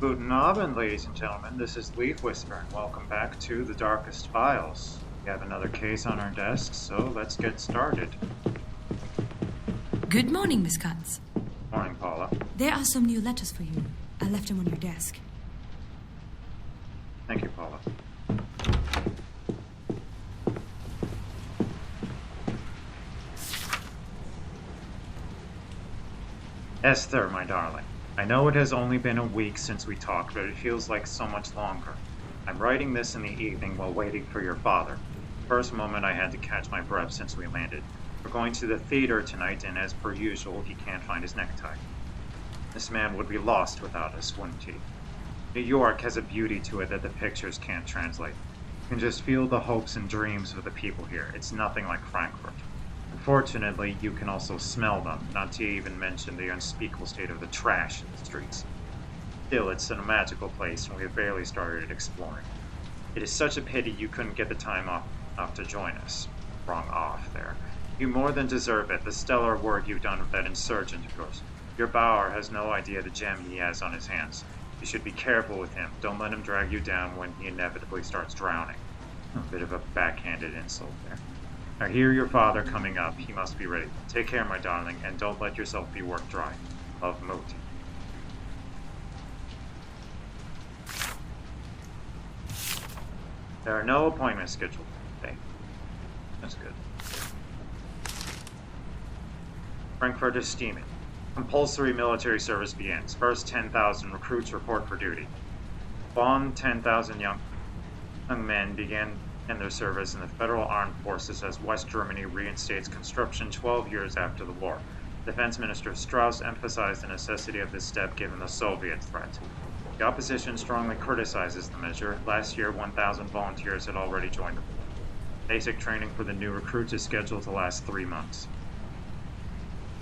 Guten Abend, ladies and gentlemen. This is Leaf Whisper, and welcome back to the Darkest Files. We have another case on our desk, so let's get started. Good morning, Miss Katz. Morning, Paula. There are some new letters for you. I left them on your desk. Thank you, Paula. Esther, my darling. I know it has only been a week since we talked, but it feels like so much longer. I'm writing this in the evening while waiting for your father. First moment I had to catch my breath since we landed. We're going to the theater tonight, and as per usual, he can't find his necktie. This man would be lost without us, wouldn't he? New York has a beauty to it that the pictures can't translate. You can just feel the hopes and dreams of the people here. It's nothing like Frankfurt. Unfortunately, you can also smell them, not to even mention the unspeakable state of the trash in the streets. Still, it's a magical place, and we have barely started exploring. It is such a pity you couldn't get the time off to join us. Wrong off there. You more than deserve it, the stellar work you've done with that insurgent of yours. Your Bauer has no idea the gem he has on his hands. You should be careful with him. Don't let him drag you down when he inevitably starts drowning. A bit of a backhanded insult there. I hear your father coming up. He must be ready. Take care, my darling, and don't let yourself be worked dry. Love, Mooti. There are no appointments scheduled today. That's good. Frankfurt is steaming. Compulsory military service begins. First 10,000 recruits report for duty. Spawn 10,000 young men begin in their service in the Federal Armed Forces as West Germany reinstates conscription 12 years after the war. Defense Minister Strauss emphasized the necessity of this step given the Soviet threat. The opposition strongly criticizes the measure. Last year, 1,000 volunteers had already joined the war. Basic training for the new recruits is scheduled to last 3 months.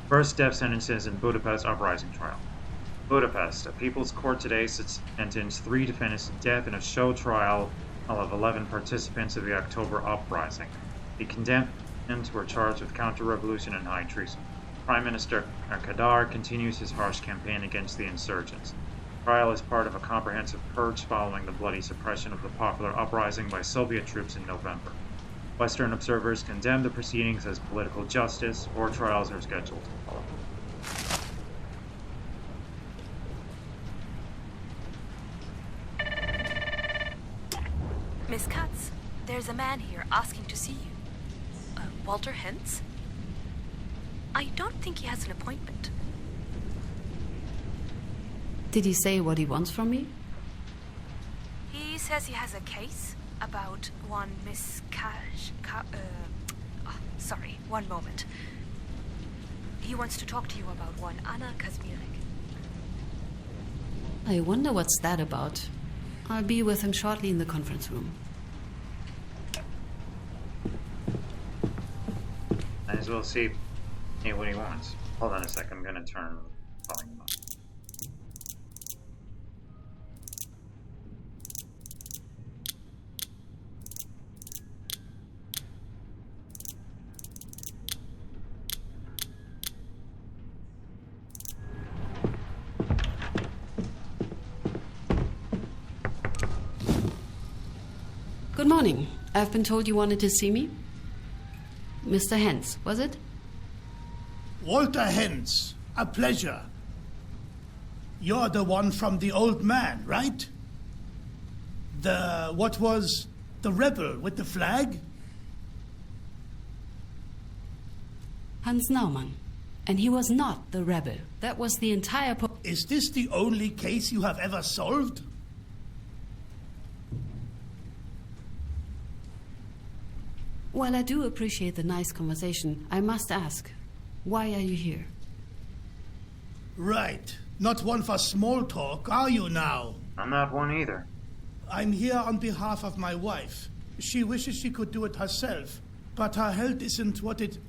First death sentences in Budapest uprising trial. Budapest, a people's court today sentenced 3 defendants to death in a show trial of 11 participants of the October uprising. The condemned were charged with counter-revolution and high treason. Prime Minister Kadar continues his harsh campaign against the insurgents. The trial is part of a comprehensive purge following the bloody suppression of the popular uprising by Soviet troops in November. Western observers condemn the proceedings as political justice. 4 trials are scheduled to follow. Miss Katz, there's a man here asking to see you. Walter Hentz? I don't think he has an appointment. Did he say what he wants from me? He says he has a case about one Miss sorry, one moment. He wants to talk to you about one Anna Kazmirek. I wonder what's that about. I'll be with him shortly in the conference room. Might as well see what he wants. Hold on a sec, I'm gonna turn the volume up. Good morning. I've been told you wanted to see me. Mr. Hentz, was it? Walter Hentz, a pleasure. You're the one from the old man, right? The rebel with the flag? Hans Naumann. And he was not the rebel. That was the entire Is this the only case you have ever solved? While I do appreciate the nice conversation, I must ask, why are you here? Right. Not one for small talk, are you now? I'm not one either. I'm here on behalf of my wife. She wishes she could do it herself, but her health isn't what it...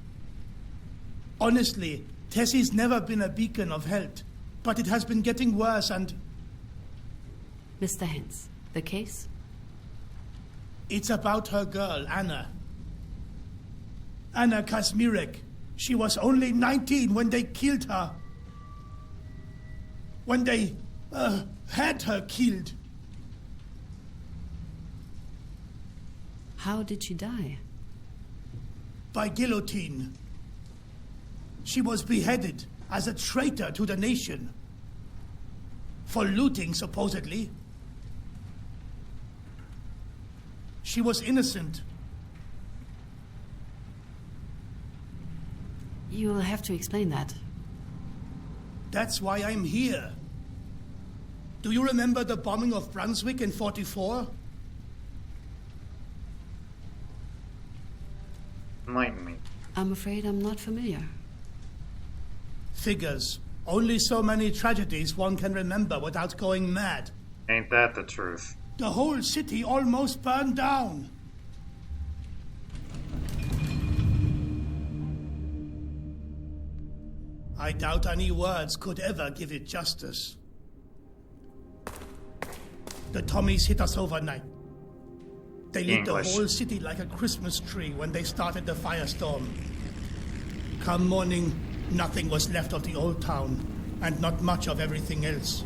Honestly, Tessie's never been a beacon of health, but it has been getting worse and... Mr. Hentz, the case? It's about her girl, Anna. Anna Kazmirek. She was only 19 when they killed her. When they had her killed. How did she die? By guillotine. She was beheaded as a traitor to the nation. For looting, supposedly. She was innocent. You'll have to explain that. That's why I'm here. Do you remember the bombing of Brunswick in '44? Enlighten me. I'm afraid I'm not familiar. Figures. Only so many tragedies one can remember without going mad. Ain't that the truth? The whole city almost burned down. I doubt any words could ever give it justice. The Tommies hit us overnight. They lit the English. whole city like a Christmas tree when they started the firestorm. Come morning, nothing was left of the old town, and not much of everything else.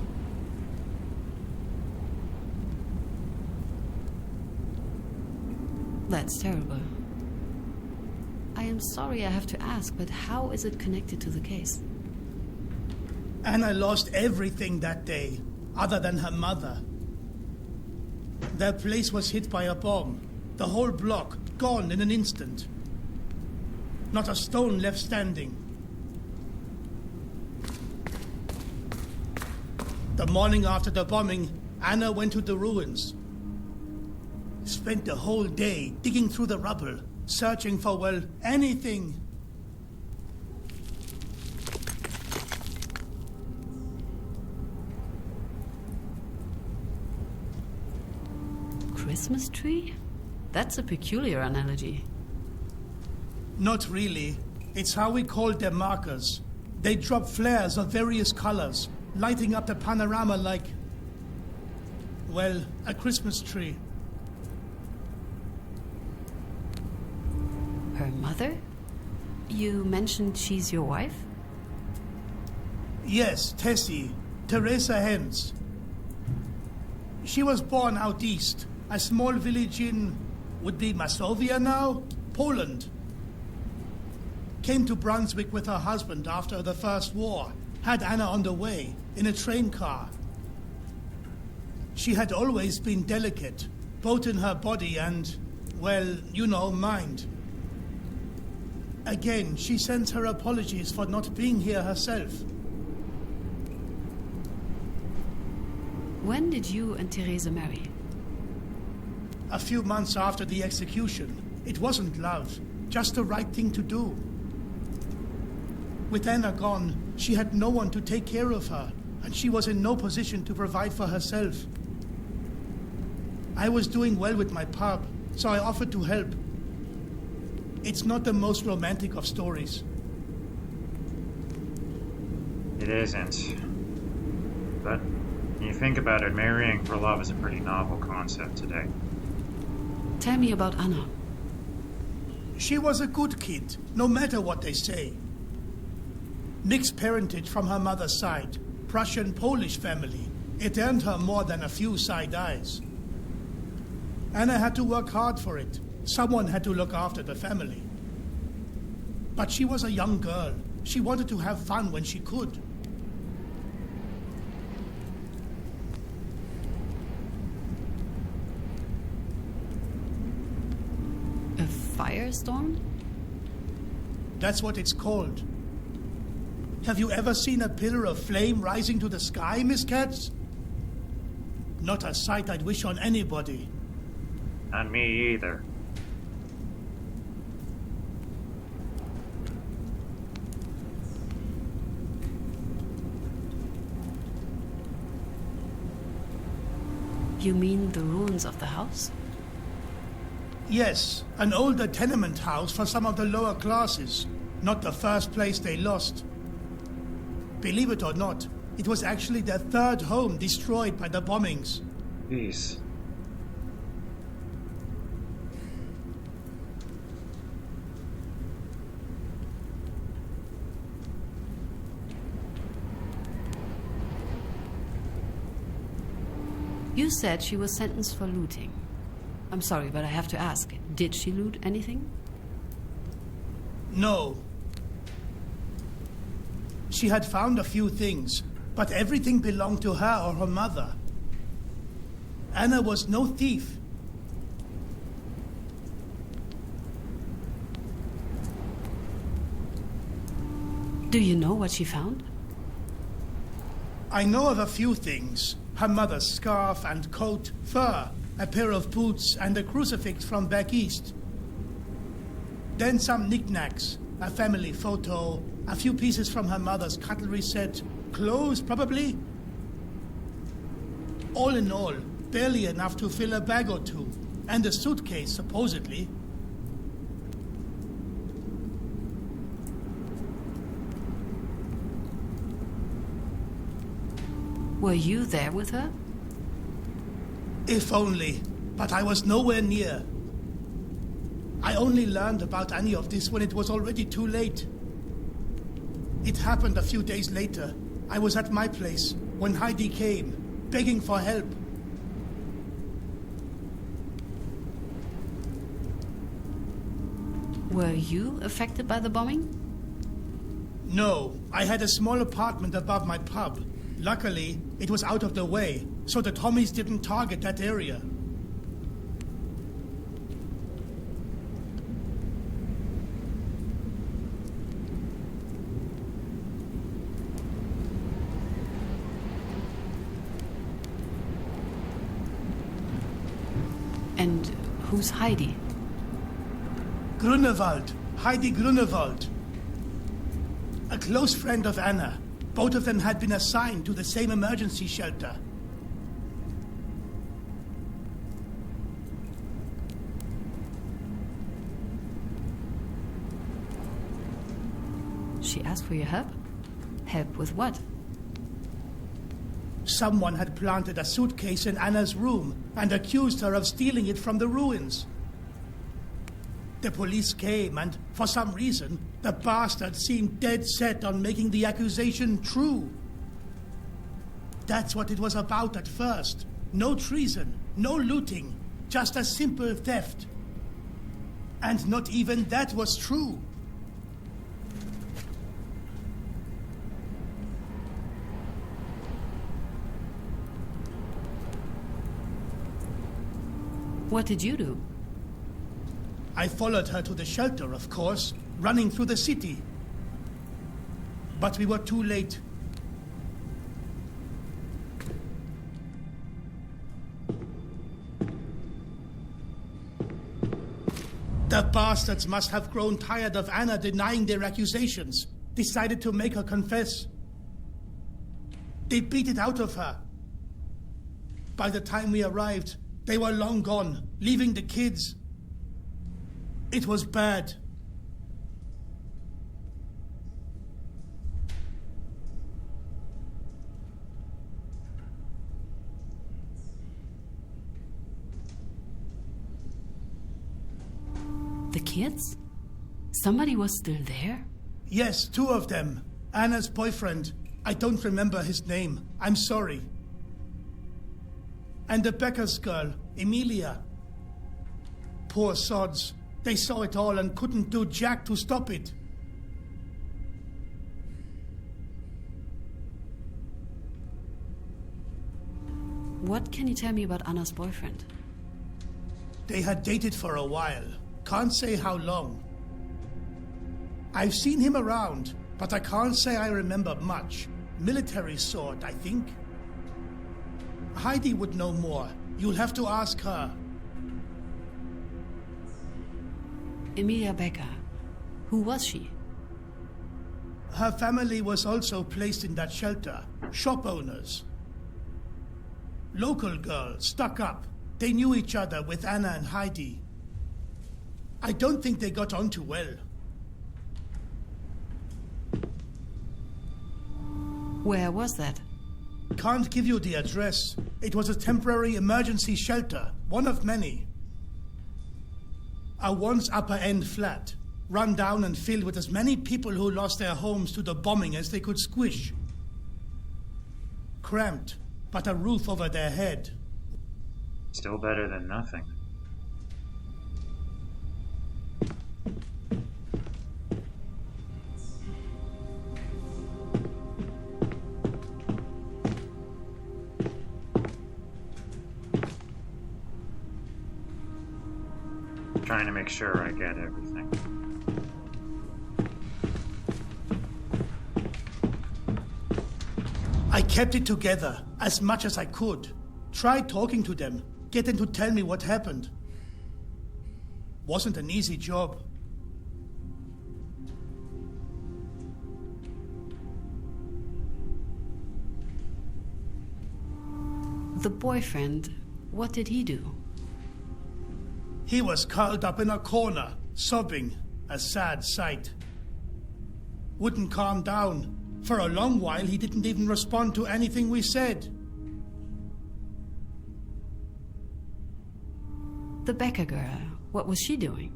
That's terrible. I am sorry I have to ask, but how is it connected to the case? Anna lost everything that day, other than her mother. Their place was hit by a bomb. The whole block gone in an instant. Not a stone left standing. The morning after the bombing, Anna went to the ruins. Spent the whole day digging through the rubble, searching for, well, anything. Christmas tree? That's a peculiar analogy. Not really. It's how we called their markers. They drop flares of various colors, lighting up the panorama like, well, a Christmas tree. Her mother? You mentioned she's your wife? Yes, Tessie, Teresa Hens. She was born out east, a small village in, would be Masovia now? Poland. Came to Brunswick with her husband after the First War. Had Anna on the way, in a train car. She had always been delicate, both in her body and, well, you know, mind. Again, she sends her apologies for not being here herself. When did you and Teresa marry? A few months after the execution. It wasn't love, just the right thing to do. With Anna gone, she had no one to take care of her, and she was in no position to provide for herself. I was doing well with my pub, so I offered to help. It's not the most romantic of stories. It isn't. But when you think about it, marrying for love is a pretty novel concept today. Tell me about Anna. She was a good kid, no matter what they say. Mixed parentage from her mother's side, Prussian-Polish family. It earned her more than a few side eyes. Anna had to work hard for it. Someone had to look after the family. But she was a young girl. She wanted to have fun when she could. A firestorm? That's what it's called. Have you ever seen a pillar of flame rising to the sky, Miss Katz? Not a sight I'd wish on anybody. Not me either. You mean the ruins of the house? Yes, an older tenement house for some of the lower classes. Not the first place they lost. Believe it or not, it was actually their third home destroyed by the bombings. Peace. You said she was sentenced for looting. I'm sorry, but I have to ask. Did she loot anything? No. She had found a few things, but everything belonged to her or her mother. Anna was no thief. Do you know what she found? I know of a few things. Her mother's scarf and coat, fur, a pair of boots, and a crucifix from back east. Then some knickknacks, a family photo, a few pieces from her mother's cutlery set, clothes probably. All in all, barely enough to fill a bag or two, and a suitcase, supposedly. Were you there with her? If only, but I was nowhere near. I only learned about any of this when it was already too late. It happened a few days later. I was at my place when Heidi came, begging for help. Were you affected by the bombing? No, I had a small apartment above my pub. Luckily, it was out of the way, so the Tommies didn't target that area. And who's Heidi? Grunewald, Heidi Grunewald. A close friend of Anna. Both of them had been assigned to the same emergency shelter. She asked for your help? Help with what? Someone had planted a suitcase in Anna's room and accused her of stealing it from the ruins. The police came, and for some reason, the bastard seemed dead set on making the accusation true. That's what it was about at first. No treason, no looting, just a simple theft. And not even that was true. What did you do? I followed her to the shelter, of course, running through the city. But we were too late. The bastards must have grown tired of Anna denying their accusations, decided to make her confess. They beat it out of her. By the time we arrived, they were long gone, leaving the kids. It was bad. The kids? Somebody was still there? Yes, two of them. Anna's boyfriend. I don't remember his name. I'm sorry. And the Becker's girl, Emilia. Poor sods. They saw it all and couldn't do jack to stop it. What can you tell me about Anna's boyfriend? They had dated for a while. Can't say how long. I've seen him around, but I can't say I remember much. Military sort, I think. Heidi would know more. You'll have to ask her. Emilia Becker. Who was she? Her family was also placed in that shelter. Shop owners. Local girls, stuck up. They knew each other with Anna and Heidi. I don't think they got on too well. Where was that? Can't give you the address. It was a temporary emergency shelter, one of many. A once upper-end flat, run down and filled with as many people who lost their homes to the bombing as they could squish. Cramped, but a roof over their head. Still better than nothing. Trying to make sure I get everything. I kept it together as much as I could. Tried talking to them, get them to tell me what happened. Wasn't an easy job. The boyfriend, what did he do? He was curled up in a corner, sobbing, a sad sight. Wouldn't calm down. For a long while, he didn't even respond to anything we said. The Becker girl, what was she doing?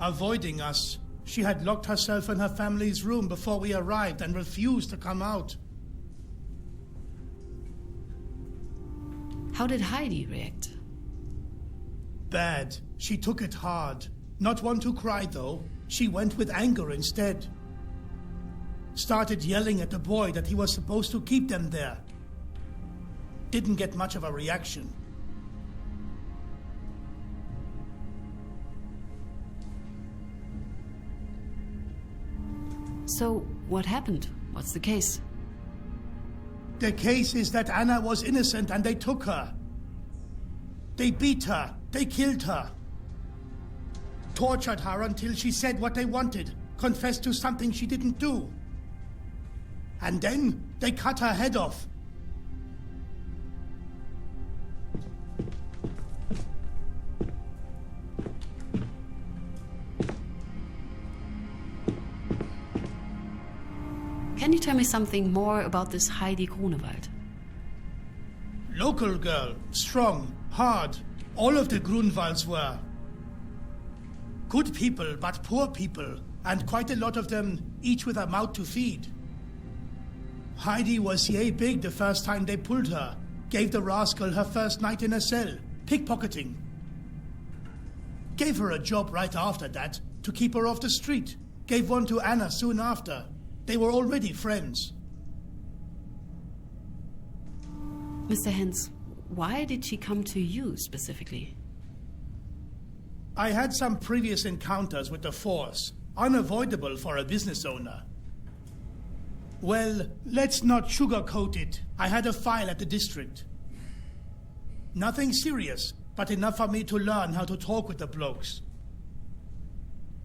Avoiding us. She had locked herself in her family's room before we arrived and refused to come out. How did Heidi react? Bad. She took it hard. Not one to cry, though. She went with anger instead. Started yelling at the boy that he was supposed to keep them there. Didn't get much of a reaction. So, what happened? What's the case? The case is that Anna was innocent and they took her. They beat her. They killed her. Tortured her until she said what they wanted, confessed to something she didn't do. And then they cut her head off. Can you tell me something more about this Heidi Grunewald? Local girl, strong, hard. All of the Grunwalds were. Good people, but poor people, and quite a lot of them, each with a mouth to feed. Heidi was yay big the first time they pulled her. Gave the rascal her first night in a cell, pickpocketing. Gave her a job right after that, to keep her off the street. Gave one to Anna soon after. They were already friends. Mr. Hens, why did she come to you specifically? I had some previous encounters with the Force, unavoidable for a business owner. Well, let's not sugarcoat it. I had a file at the district. Nothing serious, but enough for me to learn how to talk with the blokes.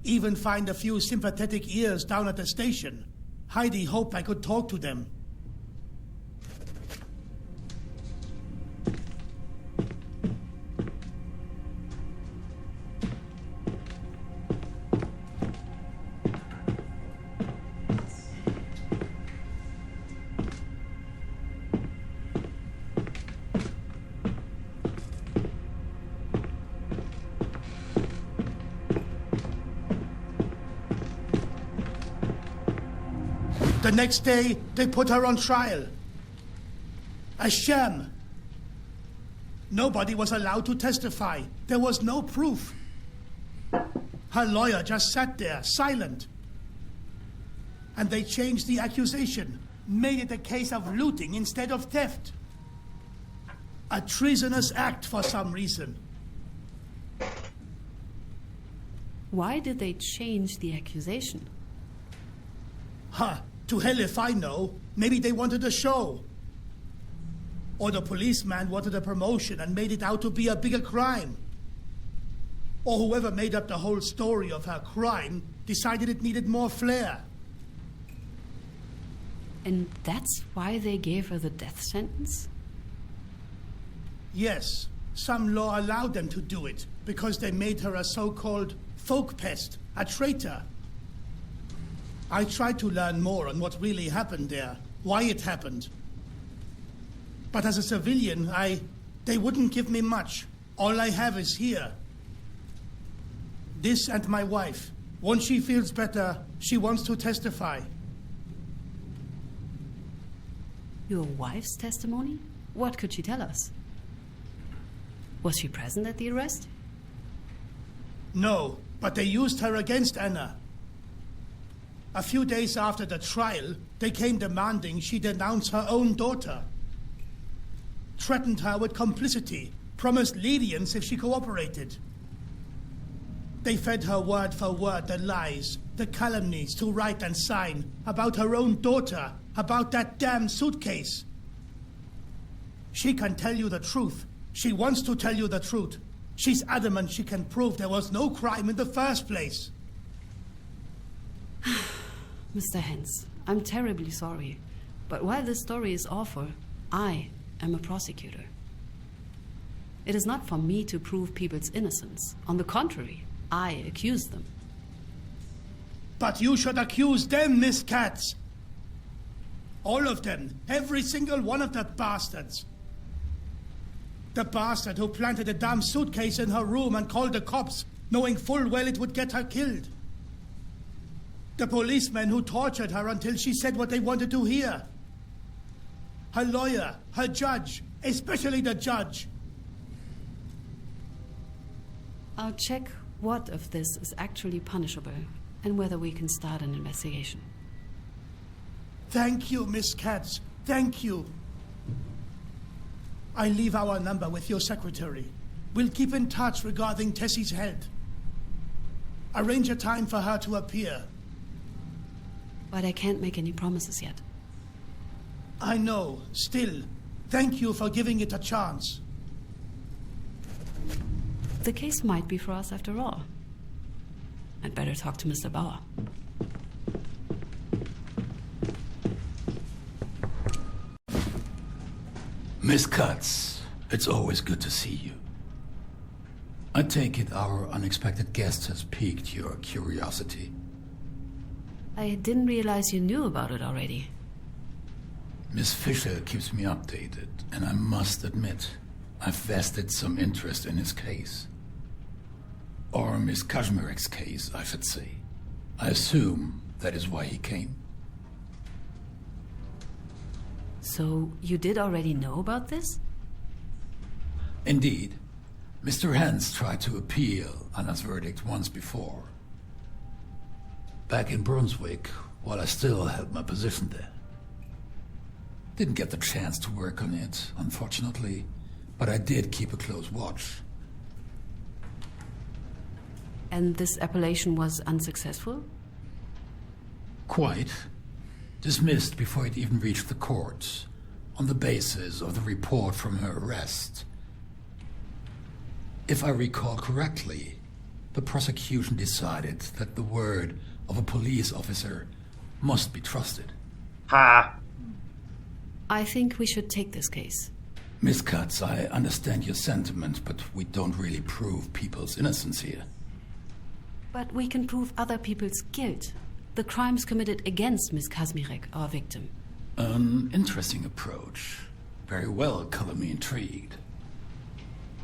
Even find a few sympathetic ears down at the station. Heidi hoped I could talk to them. The next day, they put her on trial. A sham. Nobody was allowed to testify. There was no proof. Her lawyer just sat there, silent. And they changed the accusation, made it a case of looting instead of theft. A treasonous act for some reason. Why did they change the accusation? Huh. To hell if I know. Maybe they wanted a show. Or the policeman wanted a promotion and made it out to be a bigger crime. Or whoever made up the whole story of her crime decided it needed more flair. And that's why they gave her the death sentence? Yes, some law allowed them to do it because they made her a so-called folk pest, a traitor. I tried to learn more on what really happened there, why it happened. But as a civilian, they wouldn't give me much. All I have is here. This and my wife. Once she feels better, she wants to testify. Your wife's testimony? What could she tell us? Was she present at the arrest? No, but they used her against Anna. A few days after the trial, they came demanding she denounce her own daughter. Threatened her with complicity, promised lenience if she cooperated. They fed her word for word the lies, the calumnies to write and sign about her own daughter, about that damn suitcase. She can tell you the truth. She wants to tell you the truth. She's adamant she can prove there was no crime in the first place. Mr. Hens, I'm terribly sorry. But while this story is awful, I am a prosecutor. It is not for me to prove people's innocence. On the contrary, I accuse them. But you should accuse them, Miss Katz. All of them. Every single one of the bastards. The bastard who planted a damn suitcase in her room and called the cops, knowing full well it would get her killed. The policeman who tortured her until she said what they wanted to hear. Her lawyer, her judge, especially the judge. I'll check what of this is actually punishable and whether we can start an investigation. Thank you, Miss Katz. Thank you. I leave our number with your secretary. We'll keep in touch regarding Tessie's health. Arrange a time for her to appear. But I can't make any promises yet. I know. Still, thank you for giving it a chance. The case might be for us after all. I'd better talk to Mr. Bauer. Miss Katz, it's always good to see you. I take it our unexpected guest has piqued your curiosity. I didn't realize you knew about it already. Miss Fisher keeps me updated, and I must admit, I've vested some interest in his case. Or Miss Kazmirek's case, I should say. I assume that is why he came. So you did already know about this? Indeed. Mr. Hens tried to appeal Anna's verdict once before. Back in Brunswick, while I still held my position there. Didn't get the chance to work on it, unfortunately, but I did keep a close watch. And this appellation was unsuccessful? Quite. Dismissed before it even reached the courts, on the basis of the report from her arrest. If I recall correctly, the prosecution decided that the word of a police officer must be trusted. Ha! I think we should take this case. Miss Katz, I understand your sentiment, but we don't really prove people's innocence here. But we can prove other people's guilt. The crimes committed against Miss Kazmirek, our victim. An interesting approach. Very well, color me intrigued.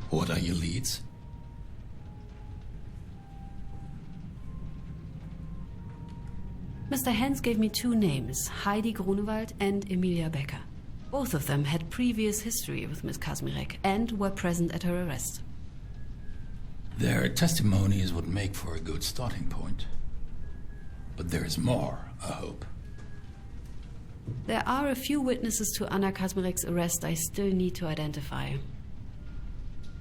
What are your leads? Mr. Hens gave me two names, Heidi Grunewald and Emilia Becker. Both of them had previous history with Miss Kazmirek and were present at her arrest. Their testimonies would make for a good starting point. But there is more, I hope. There are a few witnesses to Anna Kazmirek's arrest I still need to identify.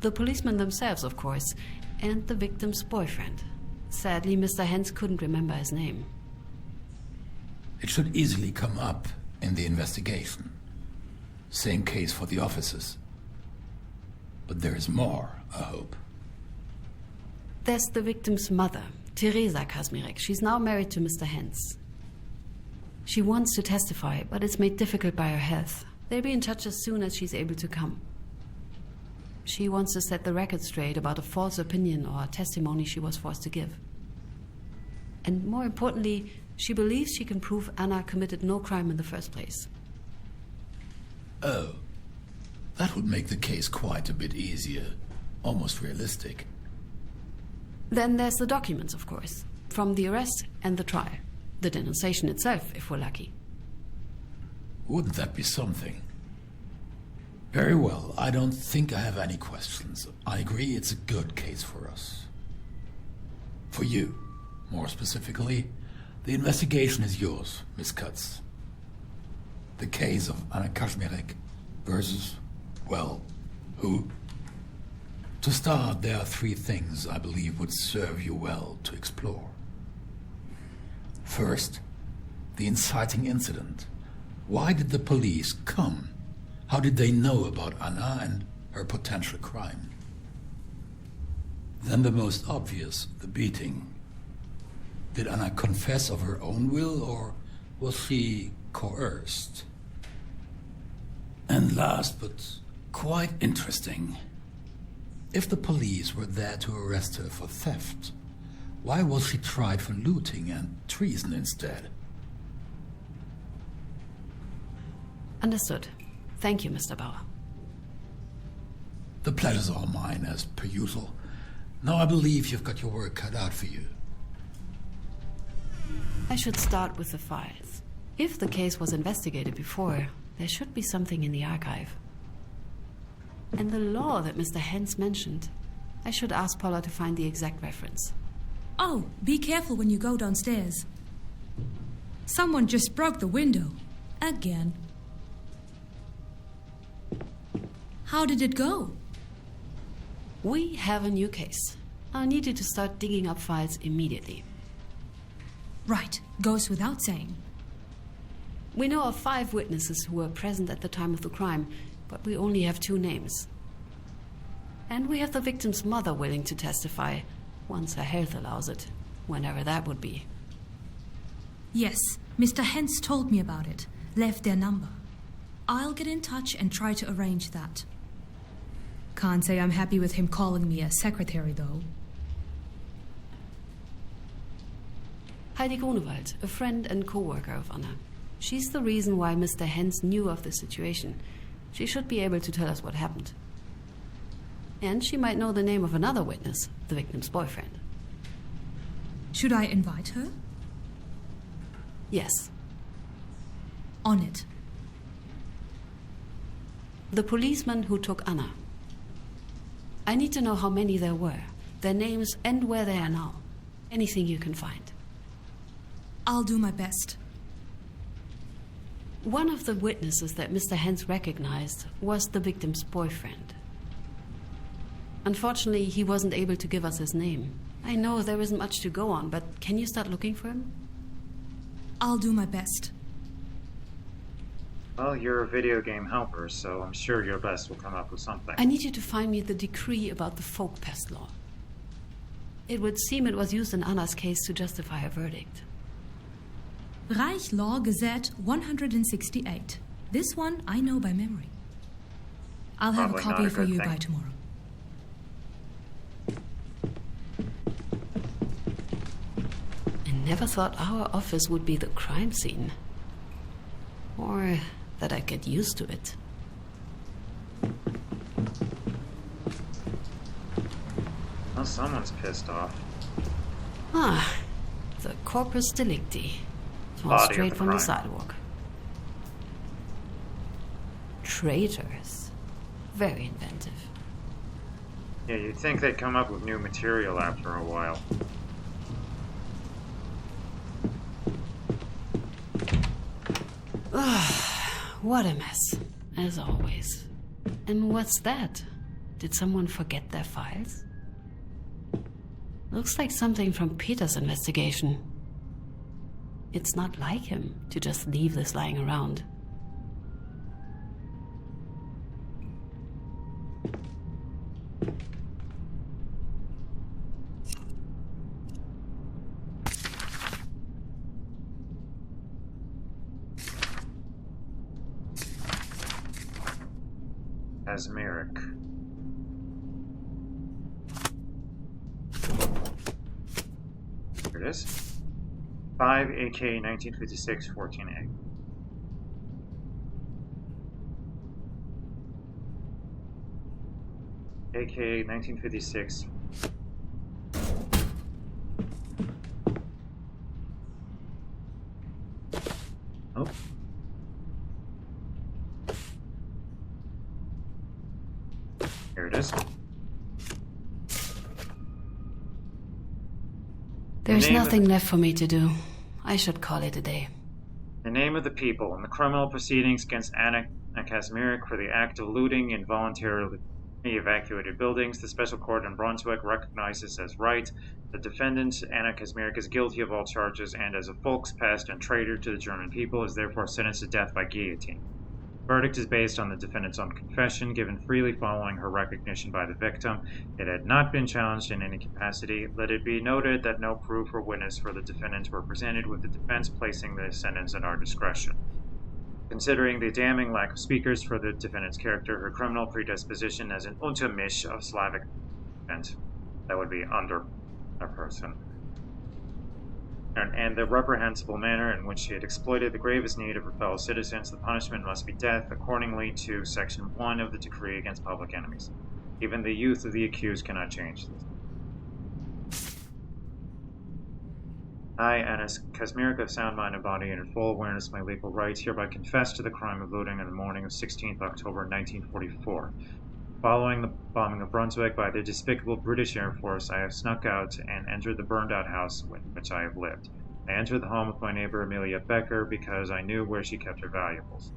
The policemen themselves, of course, and the victim's boyfriend. Sadly, Mr. Hens couldn't remember his name. It should easily come up in the investigation. Same case for the officers. But there is more, I hope. There's the victim's mother, Teresa Kazmirek. She's now married to Mr. Hens. She wants to testify, but it's made difficult by her health. They'll be in touch as soon as she's able to come. She wants to set the record straight about a false opinion or testimony she was forced to give. And more importantly, she believes she can prove Anna committed no crime in the first place. Oh, that would make the case quite a bit easier. Almost realistic. Then there's the documents, of course, from the arrest and the trial. The denunciation itself, if we're lucky. Wouldn't that be something? Very well. I don't think I have any questions. I agree it's a good case for us. For you, more specifically, the investigation is yours, Miss Katz. The case of Anna Kazmirek versus, well, who? To start, there are 3 things I believe would serve you well to explore. First, the inciting incident. Why did the police come? How did they know about Anna and her potential crime? Then the most obvious, the beating. Did Anna confess of her own will, or was she coerced? And last, but quite interesting, if the police were there to arrest her for theft, why was she tried for looting and treason instead? Understood. Thank you, Mr. Bauer. The pleasure's all mine, as per usual. Now I believe you've got your work cut out for you. I should start with the files. If the case was investigated before, there should be something in the archive. And the law that Mr. Hens mentioned, I should ask Paula to find the exact reference. Oh, be careful when you go downstairs. Someone just broke the window. Again. How did it go? We have a new case. I need you to start digging up files immediately. Right, goes without saying. We know of 5 witnesses who were present at the time of the crime, but we only have 2 names. And we have the victim's mother willing to testify, once her health allows it, whenever that would be. Yes, Mr. Hens told me about it, left their number. I'll get in touch and try to arrange that. Can't say I'm happy with him calling me a secretary, though. Heidi Grunewald, a friend and co-worker of Anna. She's the reason why Mr. Hens knew of the situation. She should be able to tell us what happened. And she might know the name of another witness, the victim's boyfriend. Should I invite her? Yes. On it. The policeman who took Anna. I need to know how many there were, their names, and where they are now. Anything you can find. I'll do my best. One of the witnesses that Mr. Hens recognized was the victim's boyfriend. Unfortunately, he wasn't able to give us his name. I know there isn't much to go on, but can you start looking for him? I'll do my best. Well, you're a video game helper, so I'm sure your best will come up with something. I need you to find me the decree about the folk pest law. It would seem it was used in Anna's case to justify a verdict. Reich Law Gazette 168. This one I know by memory. I'll have Probably a copy not a for good you thing. by tomorrow. I never thought our office would be the crime scene. Or that I'd get used to it. Well, someone's pissed off. Ah, the corpus delicti. All Body of straight the from the crime. sidewalk. Traitors. Very inventive. Yeah, you'd think they'd come up with new material after a while. What a mess, as always. And what's that? Did someone forget their files? Looks like something from Peter's investigation. It's not like him to just leave this lying around. Kazmirek. Here it is. 5 AK 1956 14A. AK 1956. Oh. Here it is. There's nothing left for me to do. I should call it a day. The name of the people in the criminal proceedings against Anna Kazmirek for the act of looting and voluntarily evacuated buildings, the special court in Brunswick recognizes as right the defendant, Anna Kazmirek, is guilty of all charges and as a Volkspest and traitor to the German people is therefore sentenced to death by guillotine. Verdict is based on the defendant's own confession, given freely following her recognition by the victim. It had not been challenged in any capacity. Let it be noted that no proof or witness for the defendant were presented, with the defense placing the sentence at our discretion. Considering the damning lack of speakers for the defendant's character, her criminal predisposition as an Untermisch of Slavic descent, that would be under a person, and the reprehensible manner in which she had exploited the gravest need of her fellow citizens, the punishment must be death, accordingly to Section 1 of the Decree Against Public Enemies. Even the youth of the accused cannot change this. I, Anna Kazmirek, of sound mind and body and in full awareness of my legal rights, hereby confess to the crime of looting on the morning of 16th October 1944. Following the bombing of Brunswick by the despicable British Air Force, I have snuck out and entered the burned-out house in which I have lived. I entered the home of my neighbor Amelia Becker because I knew where she kept her valuables.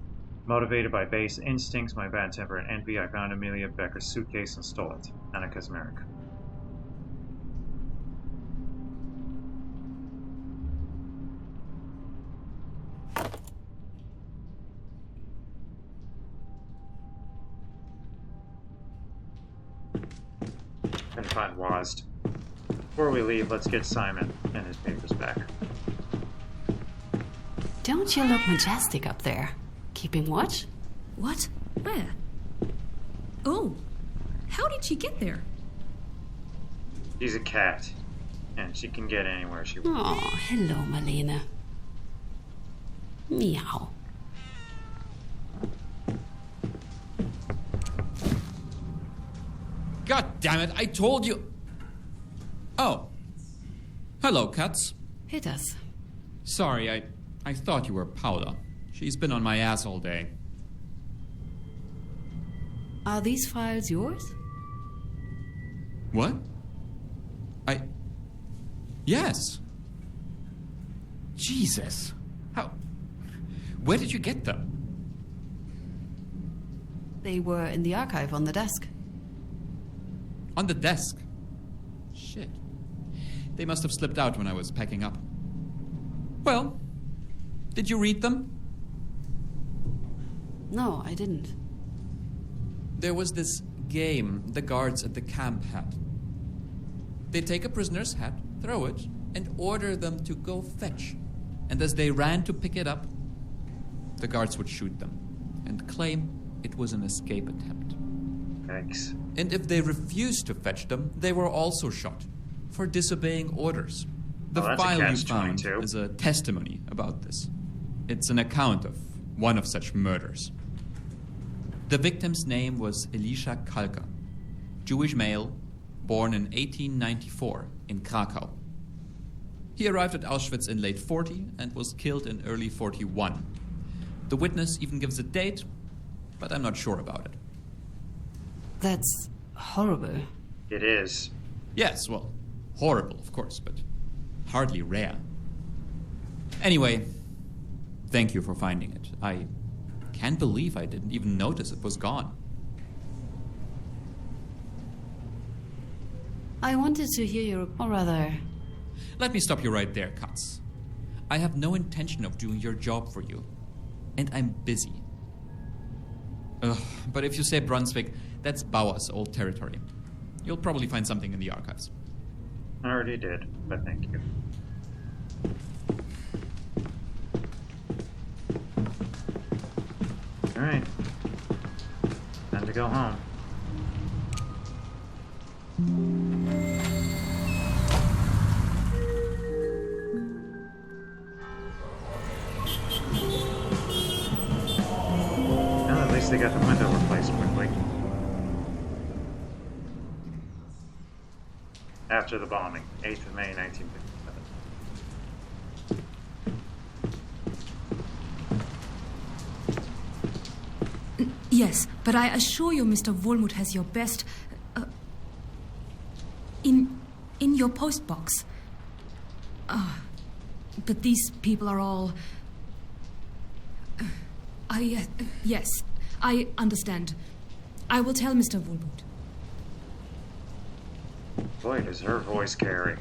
Motivated by base instincts, my bad temper, and envy, I found Amelia Becker's suitcase and stole it. Anna Kazmirek. And find WASD. Before we leave, let's get Simon and his papers back. Don't you look majestic up there? Keeping watch? What? Where? Oh, how did she get there? She's a cat, and she can get anywhere she wants. Oh, hello, Marlene. Meow. God damn it, I told you. Oh. Hello, Cats. Hey, does. Sorry, I thought you were Paula. She's been on my ass all day. Are these files yours? What? Yes. Jesus. How? Where did you get them? They were in the archive on the desk. On the desk. Shit. They must have slipped out when I was packing up. Well, did you read them? No, I didn't. There was this game the guards at the camp had. They'd take a prisoner's hat, throw it, and order them to go fetch. And as they ran to pick it up, the guards would shoot them and claim it was an escape attempt. Thanks. And if they refused to fetch them, they were also shot for disobeying orders. The Well, that's a file you catch-22. found is a testimony about this. It's an account of one of such murders. The victim's name was Elisha Kalka, Jewish male, born in 1894 in Krakow. He arrived at Auschwitz in late 40 and was killed in early 41. The witness even gives a date, but I'm not sure about it. That's horrible. It is. Yes, well, horrible, of course, but hardly rare. Anyway, thank you for finding it. I can't believe I didn't even notice it was gone. I wanted to hear your... or rather... Let me stop you right there, Katz. I have no intention of doing your job for you, and I'm busy. Ugh, but if you say Brunswick, that's Bauer's old territory. You'll probably find something in the archives. I already did, but thank you. Alright. Time to go home. Well, at least they got the window replaced quickly. After the bombing, 8th of May, 1957. Yes, but I assure you Mr. Wohlmuth has your best... in your post box. But these people are all... yes, I understand. I will tell Mr. Wohlmuth. Boy, does her voice carry.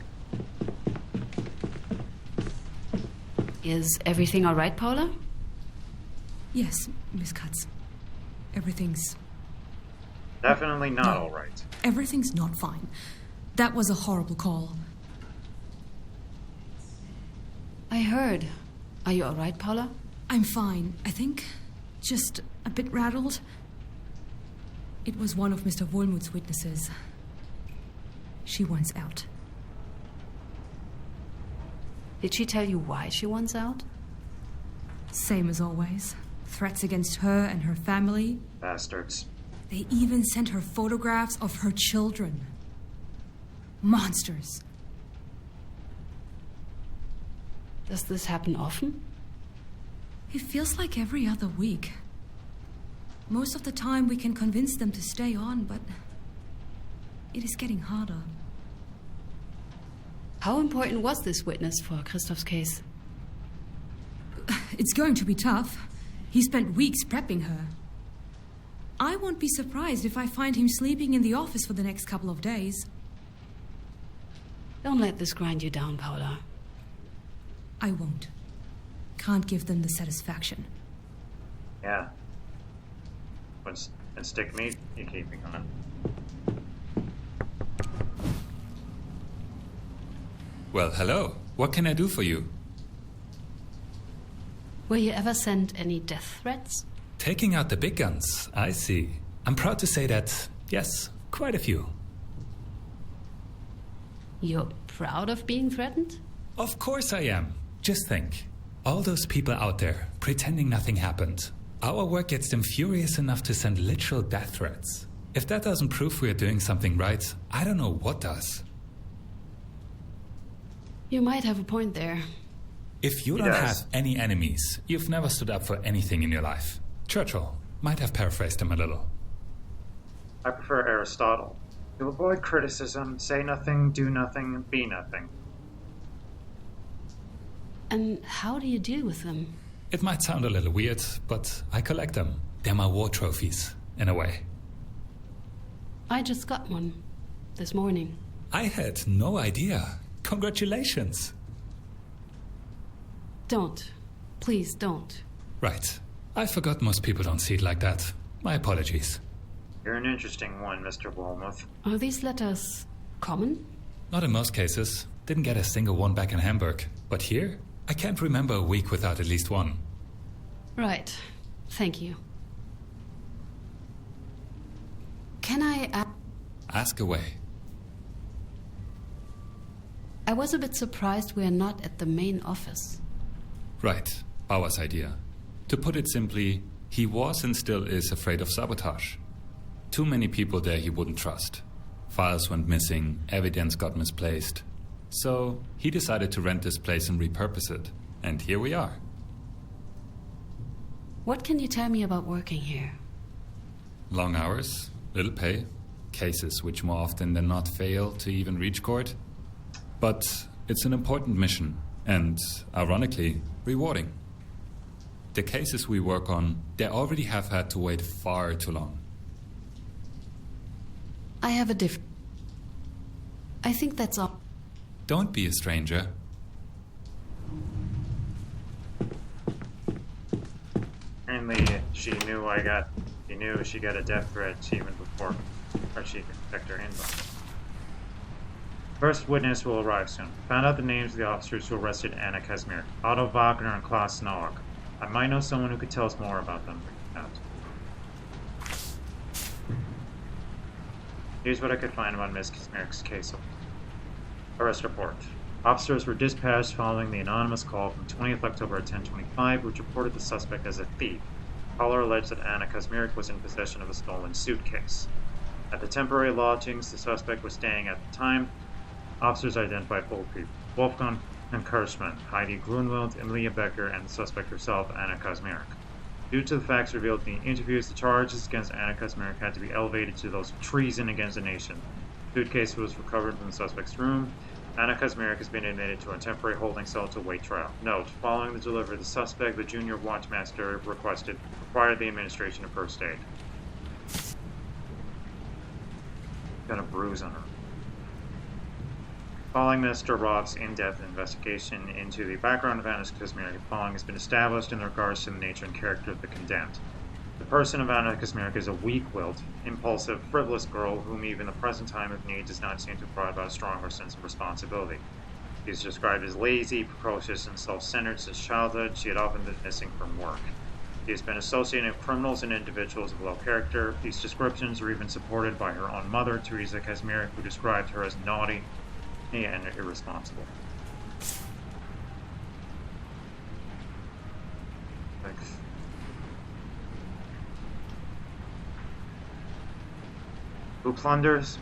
Is everything all right, Paula? Yes, Miss Katz. Everything's... Definitely not all right. Everything's not fine. That was a horrible call. I heard. Are you all right, Paula? I'm fine, I think. Just a bit rattled. It was one of Mr. Wohlmuth's witnesses. She wants out. Did she tell you why she wants out? Same as always. Threats against her and her family. Bastards. They even sent her photographs of her children. Monsters. Does this happen often? It feels like every other week. Most of the time we can convince them to stay on, but it is getting harder. How important was this witness for Christoph's case? It's going to be tough. He spent weeks prepping her. I won't be surprised if I find him sleeping in the office for the next couple of days. Don't let this grind you down, Paula. I won't. Can't give them the satisfaction. Yeah. What's and stick meat you keeping on? Well, hello. What can I do for you? Were you ever sent any death threats? Taking out the big guns, I see. I'm proud to say that, yes, quite a few. You're proud of being threatened? Of course I am. Just think. All those people out there, pretending nothing happened. Our work gets them furious enough to send literal death threats. If that doesn't prove we're doing something right, I don't know what does. You might have a point there. If you don't have any enemies, you've never stood up for anything in your life. Churchill might have paraphrased him a little. I prefer Aristotle. To avoid criticism, say nothing, do nothing, be nothing. And how do you deal with them? It might sound a little weird, but I collect them. They're my war trophies, in a way. I just got one this morning. I had no idea. Congratulations. Don't. Please don't. Right. I forgot most people don't see it like that. My apologies. You're an interesting one, Mr. Wohlmuth. Are these letters common? Not in most cases. Didn't get a single one back in Hamburg. But here, I can't remember a week without at least one. Right. Thank you. Can I Ask away. I was a bit surprised we're not at the main office. Right. Bauer's idea. To put it simply, he was and still is afraid of sabotage. Too many people there he wouldn't trust. Files went missing, evidence got misplaced. So he decided to rent this place and repurpose it. And here we are. What can you tell me about working here? Long hours, little pay, cases which more often than not fail to even reach court. But it's an important mission, and, ironically, rewarding. The cases we work on, they already have had to wait far too long. I have a I think that's all. Don't be a stranger. Apparently, she knew she got a death threat even before she could check her inbox. First witness will arrive soon. Found out the names of the officers who arrested Anna Kazmirek, Otto Wagner and Klaus Noack. I might know someone who could tell us more about them. Here's what I could find about Ms. Kazmirek's case. Arrest report. Officers were dispatched following the anonymous call from 20th October at 10:25, which reported the suspect as a thief. Caller alleged that Anna Kazmirek was in possession of a stolen suitcase. At the temporary lodgings the suspect was staying at the time, officers identified four people: Wolfgang and Kirschmann, Heidi Grunwald, Emilia Becker, and the suspect herself, Anna Kazmirek. Due to the facts revealed in the interviews, the charges against Anna Kazmirek had to be elevated to those of treason against the nation. Suitcase was recovered from the suspect's room. Anna Kazmirek has been admitted to a temporary holding cell to await trial. Note, following the delivery of the suspect, the junior watchmaster required the administration of first aid. Got a bruise on her. Following Mr. Roth's in-depth investigation into the background of Anna Kazmirek, the following has been established in regards to the nature and character of the condemned. The person of Anna Kazmirek is a weak-willed, impulsive, frivolous girl whom even the present time of need does not seem to provide about a stronger sense of responsibility. She is described as lazy, precocious, and self-centered since childhood. She had often been missing from work. She has been associated with criminals and individuals of low character. These descriptions are even supported by her own mother, Teresa Kazmirek, who described her as naughty and irresponsible. Who plunders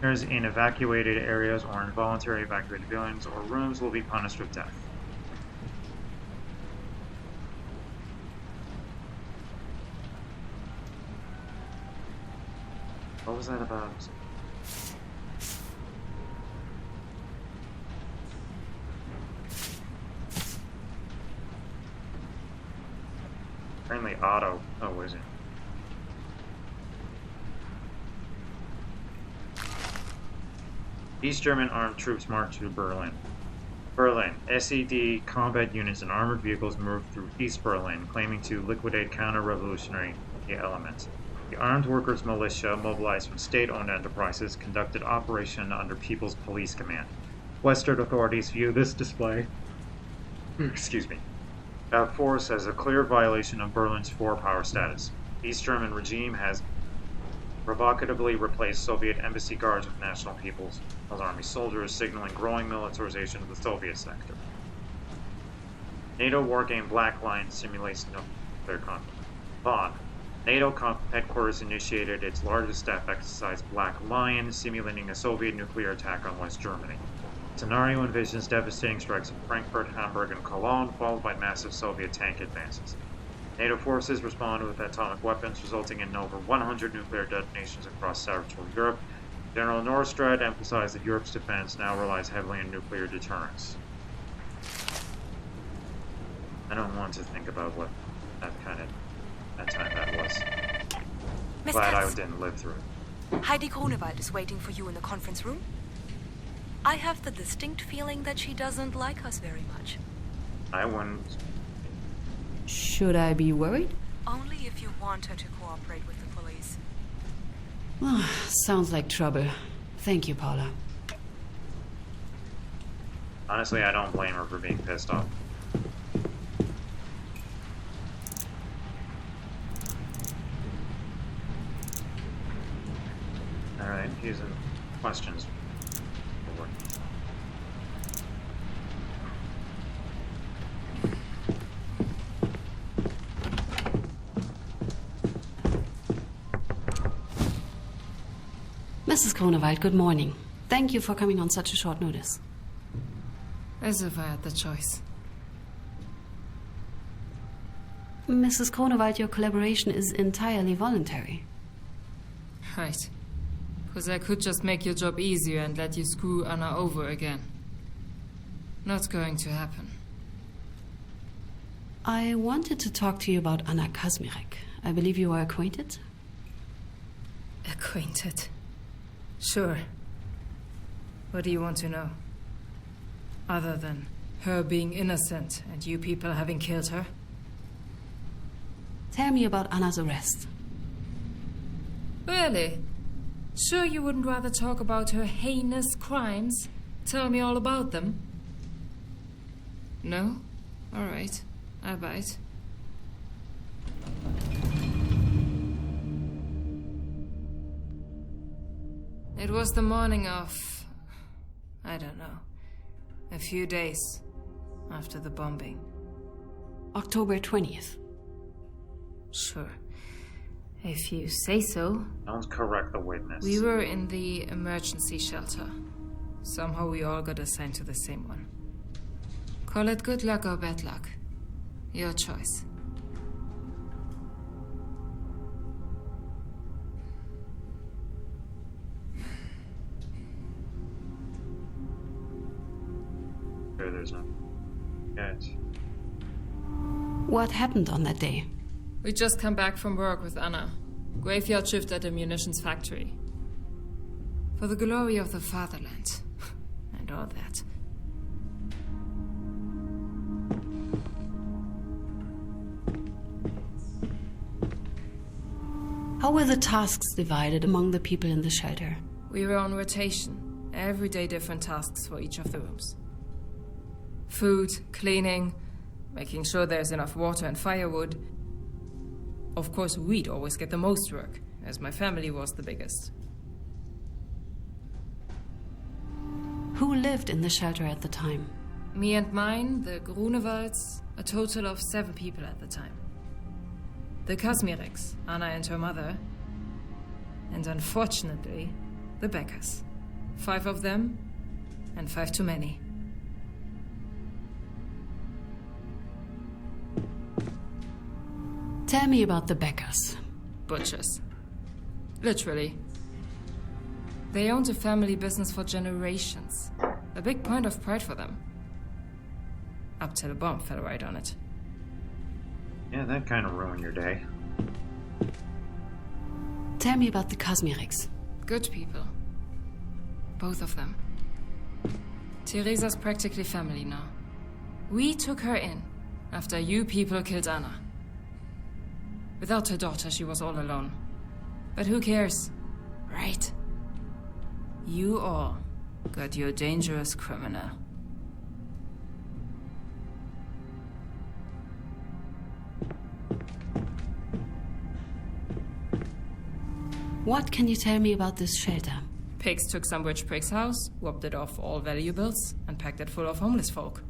in evacuated areas or involuntary evacuated buildings or rooms will be punished with death. What was that about? Apparently Otto. Oh, is it? East German armed troops marched through Berlin. Berlin. SED combat units and armored vehicles moved through East Berlin, claiming to liquidate counter-revolutionary elements. The armed workers' militia, mobilized from state-owned enterprises, conducted operation under People's Police Command. Western authorities view this display force as a clear violation of Berlin's four-power status. The East German regime has provocatively replaced Soviet embassy guards with National People's Army soldiers, signaling growing militarization of the Soviet sector. NATO wargame Black Lion simulates nuclear conflict. Bonn. NATO headquarters initiated its largest staff exercise, Black Lion, simulating a Soviet nuclear attack on West Germany. The scenario envisions devastating strikes in Frankfurt, Hamburg, and Cologne, followed by massive Soviet tank advances. NATO forces responded with atomic weapons, resulting in over 100 nuclear detonations across Central Europe. General Norstrad emphasized that Europe's defense now relies heavily on nuclear deterrence. I don't want to think about what that time that was. Miss Glad I Katz, didn't live through it. Heidi Grunewald is waiting for you in the conference room. I have the distinct feeling that she doesn't like us very much. I wouldn't. Should I be worried? Only if you want her to cooperate with the police. Sounds like trouble. Thank you, Paula. Honestly, I don't blame her for being pissed off. Alright, here's the questions. Mrs. Grunewald, good morning. Thank you for coming on such a short notice. As if I had the choice. Mrs. Grunewald, your collaboration is entirely voluntary. Right. Because I could just make your job easier and let you screw Anna over again. Not going to happen. I wanted to talk to you about Anna Kazmirek. I believe you are acquainted? Acquainted? Sure. What do you want to know? Other than her being innocent and you people having killed her? Tell me about Anna's arrest. Really? Sure you wouldn't rather talk about her heinous crimes? Tell me all about them? No? All right. I bite. It was the morning of... I don't know. A few days after the bombing. October 20th. Sure. If you say so. Don't correct the witness. We were in the emergency shelter. Somehow we all got assigned to the same one. Call it good luck or bad luck. Your choice. there's no yet. What happened on that day? We just come back from work with Anna. Graveyard shift at a munitions factory. For the glory of the fatherland. And all that. How were the tasks divided among the people in the shelter? We were on rotation. Every day different tasks for each of the rooms. Food, cleaning, making sure there's enough water and firewood. Of course, we'd always get the most work, as my family was the biggest. Who lived in the shelter at the time? Me and mine, the Grunewalds, a total of 7 people at the time. The Kazmireks, Anna and her mother, and unfortunately, the Beckers. 5 of them, and 5 too many. Tell me about the Beckers. Butchers. Literally. They owned a family business for generations. A big point of pride for them. Up till a bomb fell right on it. Yeah, that kind of ruined your day. Tell me about the Kazmireks. Good people. Both of them. Teresa's practically family now. We took her in after you people killed Anna. Without her daughter, she was all alone. But who cares? Right? You all got your dangerous criminal. What can you tell me about this shelter? Pigs took some rich prick's house, robbed it of all valuables, and packed it full of homeless folk.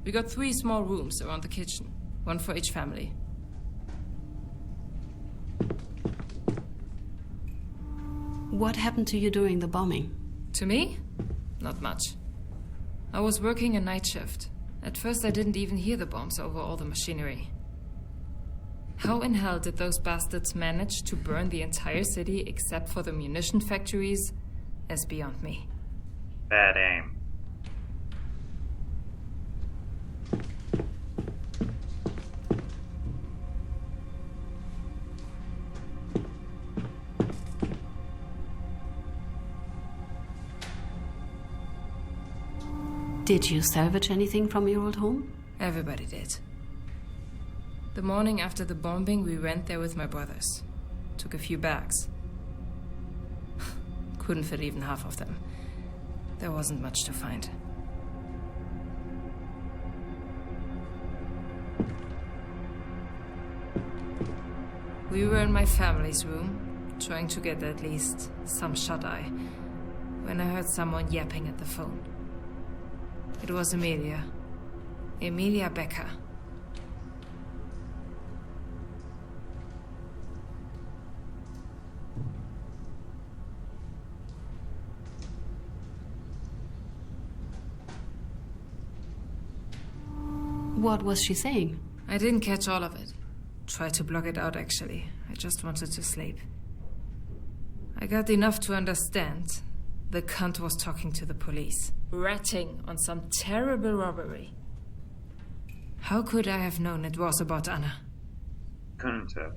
We got 3 small rooms around the kitchen, 1 for each family. What happened to you during the bombing? To me? Not much. I was working a night shift. At first I didn't even hear the bombs over all the machinery. How in hell did those bastards manage to burn the entire city except for the munition factories is beyond me. Bad aim. Did you salvage anything from your old home? Everybody did. The morning after the bombing, we went there with my brothers. Took a few bags. Couldn't fit even half of them. There wasn't much to find. We were in my family's room, trying to get at least some shut-eye, when I heard someone yapping at the phone. It was Emilia. Emilia Becker. What was she saying? I didn't catch all of it. Tried to block it out, actually. I just wanted to sleep. I got enough to understand. The cunt was talking to the police, ratting on some terrible robbery. How could I have known it was about Anna? Couldn't have.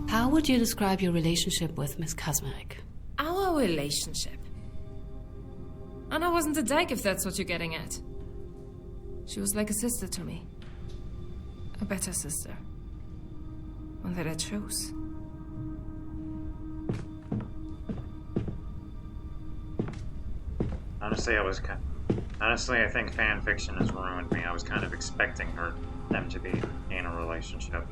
How would you describe your relationship with Miss Kazmirek? Our relationship? Anna wasn't a dyke, if that's what you're getting at. She was like a sister to me. A better sister. One that I chose. Honestly, I think fan fiction has ruined me. I was kind of expecting them to be in a relationship.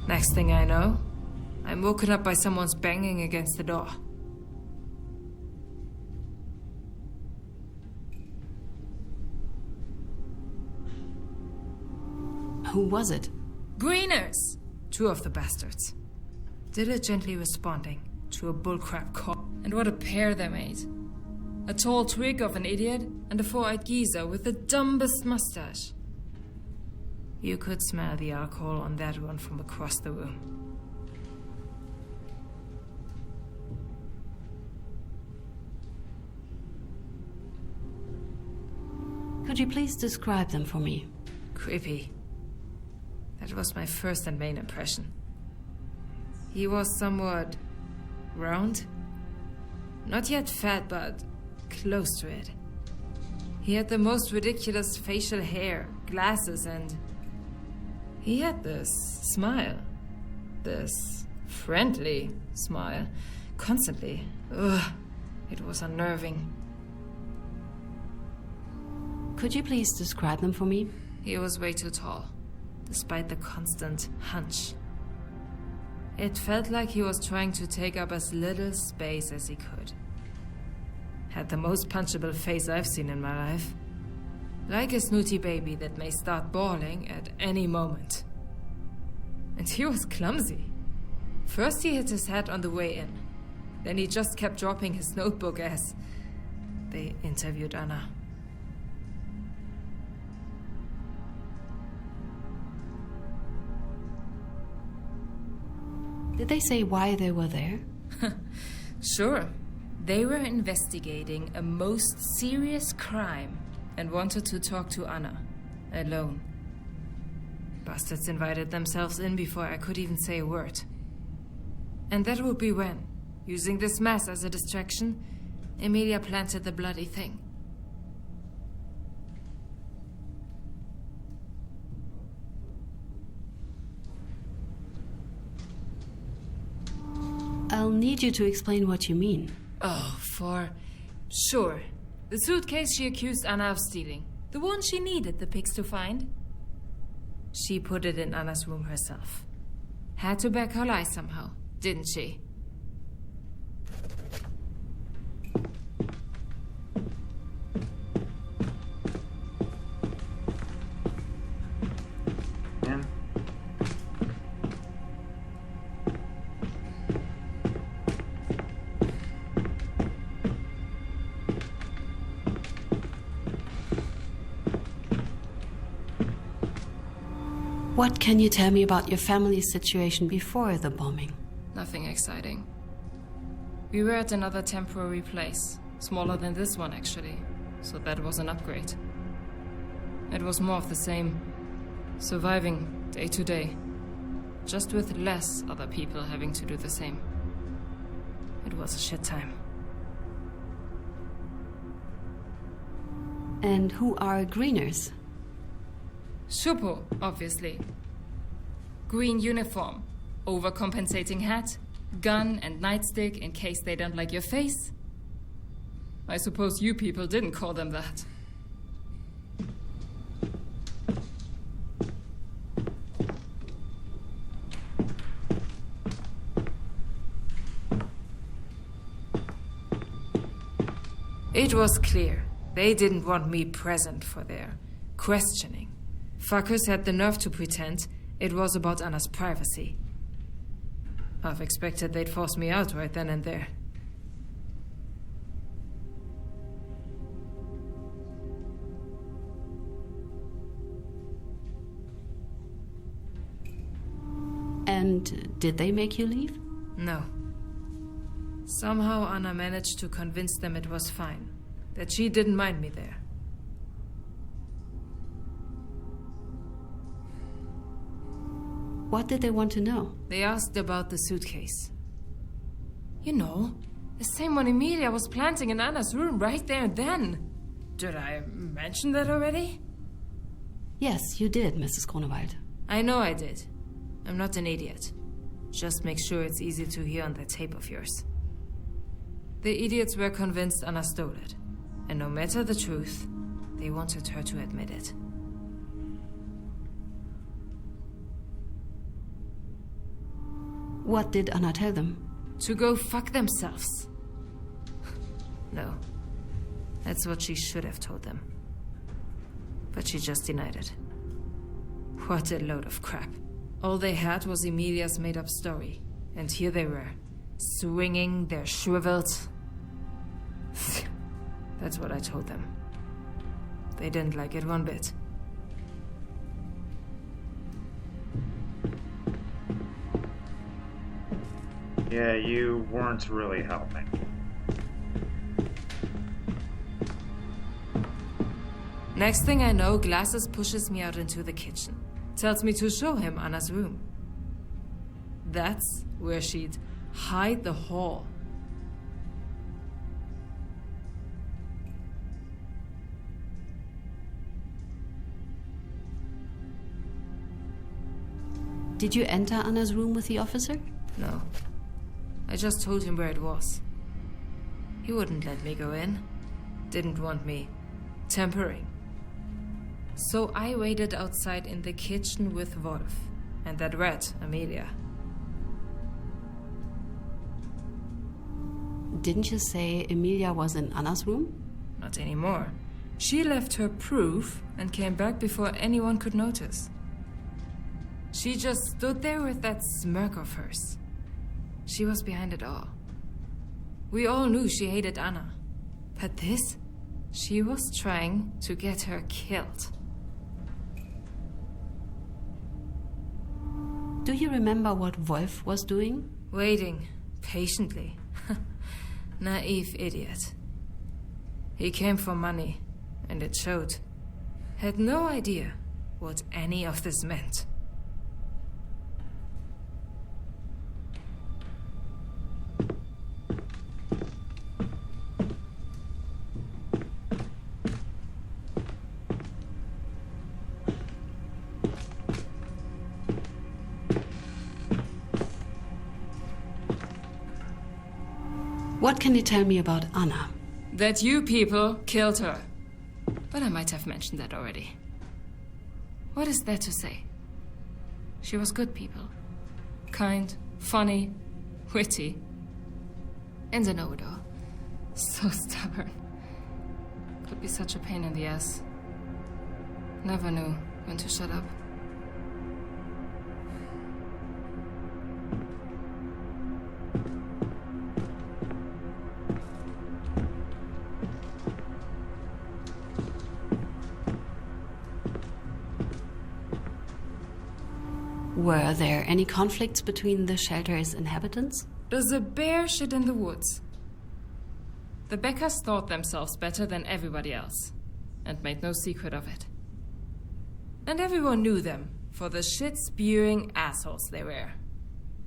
Next thing I know, I'm woken up by someone's banging against the door. Who was it? Greeners! 2 of the bastards. Diligently responding to a bullcrap call. And what a pair they made. A tall twig of an idiot and a 4-eyed geezer with the dumbest mustache. You could smell the alcohol on that one from across the room. Could you please describe them for me? Creepy. That was my first and main impression. He was somewhat round. Not yet fat, but close to it. He had the most ridiculous facial hair, glasses, and he had this smile. This friendly smile. Constantly. Ugh. It was unnerving. Could you please describe them for me? He was way too tall, despite the constant hunch. It felt like he was trying to take up as little space as he could. Had the most punchable face I've seen in my life. Like a snooty baby that may start bawling at any moment. And he was clumsy. First he hit his head on the way in. Then he just kept dropping his notebook as they interviewed Anna. Did they say why they were there? Sure. They were investigating a most serious crime and wanted to talk to Anna, alone. Bastards invited themselves in before I could even say a word. And that would be when, using this mess as a distraction, Emilia planted the bloody thing. I'll need you to explain what you mean. Oh, sure. The suitcase she accused Anna of stealing. The one she needed the pigs to find. She put it in Anna's room herself. Had to back her lie somehow, didn't she? In. What can you tell me about your family's situation before the bombing? Nothing exciting. We were at another temporary place. Smaller than this one, actually. So that was an upgrade. It was more of the same. Surviving day to day. Just with less other people having to do the same. It was a shit time. And who are greeners? Schupo, obviously. Green uniform, overcompensating hat, gun and nightstick in case they don't like your face. I suppose you people didn't call them that. It was clear they didn't want me present for their questioning. Fuckers had the nerve to pretend it was about Anna's privacy. I've expected they'd force me out right then and there. And did they make you leave? No. Somehow Anna managed to convince them it was fine, that she didn't mind me there. What did they want to know? They asked about the suitcase. You know, the same one Emilia was planting in Anna's room right there and then. Did I mention that already? Yes, you did, Mrs. Grunewald. I know I did. I'm not an idiot. Just make sure it's easy to hear on that tape of yours. The idiots were convinced Anna stole it. And no matter the truth, they wanted her to admit it. What did Anna tell them? To go fuck themselves. No. That's what she should have told them. But she just denied it. What a load of crap. All they had was Emilia's made-up story. And here they were, swinging their shriveled... That's what I told them. They didn't like it one bit. Yeah, you weren't really helping. Next thing I know, Glasses pushes me out into the kitchen. Tells me to show him Anna's room. That's where she'd hide the haul. Did you enter Anna's room with the officer? No. I just told him where it was. He wouldn't let me go in. Didn't want me tampering. So I waited outside in the kitchen with Wolf and that rat, Amelia. Didn't you say Emilia was in Anna's room? Not anymore. She left her proof and came back before anyone could notice. She just stood there with that smirk of hers. She was behind it all. We all knew she hated Anna. But this? She was trying to get her killed. Do you remember what Wolf was doing? Waiting, patiently. Naive idiot. He came for money, and it showed. Had no idea what any of this meant. What can you tell me about Anna? That you people killed her. But I might have mentioned that already. What is there to say? She was good people. Kind, funny, witty. And a know-it-all. So stubborn. Could be such a pain in the ass. Never knew when to shut up. Were there any conflicts between the shelter's inhabitants? Does a bear shit in the woods? The Beckers thought themselves better than everybody else, and made no secret of it. And everyone knew them for the shit-spewing assholes they were.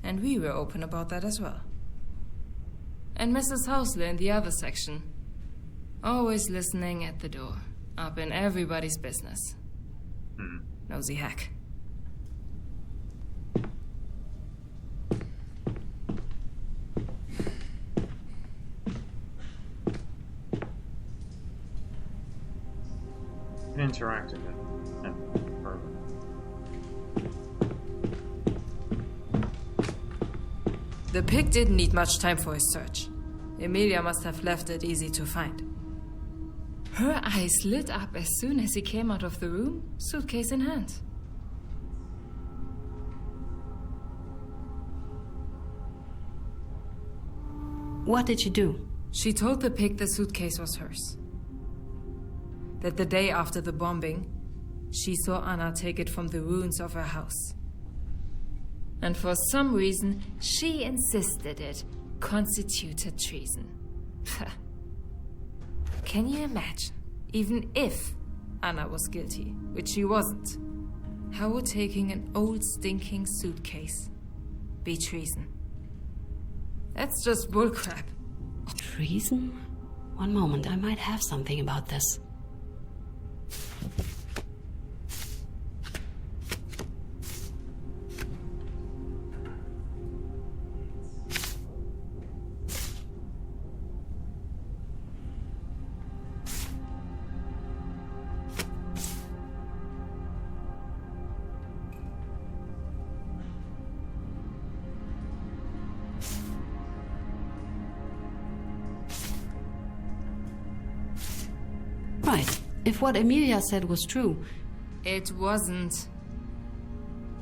And we were open about that as well. And Mrs. Hausler in the other section, always listening at the door, up in everybody's business. Nosy hack. Interacted it and further. The pig didn't need much time for his search. Emilia must have left it easy to find. Her eyes lit up as soon as he came out of the room, suitcase in hand. What did you do? She told the pig the suitcase was hers. That the day after the bombing, she saw Anna take it from the ruins of her house. And for some reason, she insisted it constituted treason. Can you imagine, even if Anna was guilty, which she wasn't, how would taking an old stinking suitcase be treason? That's just bullcrap. Treason? One moment, I might have something about this. Right. If what Emilia said was true... It wasn't.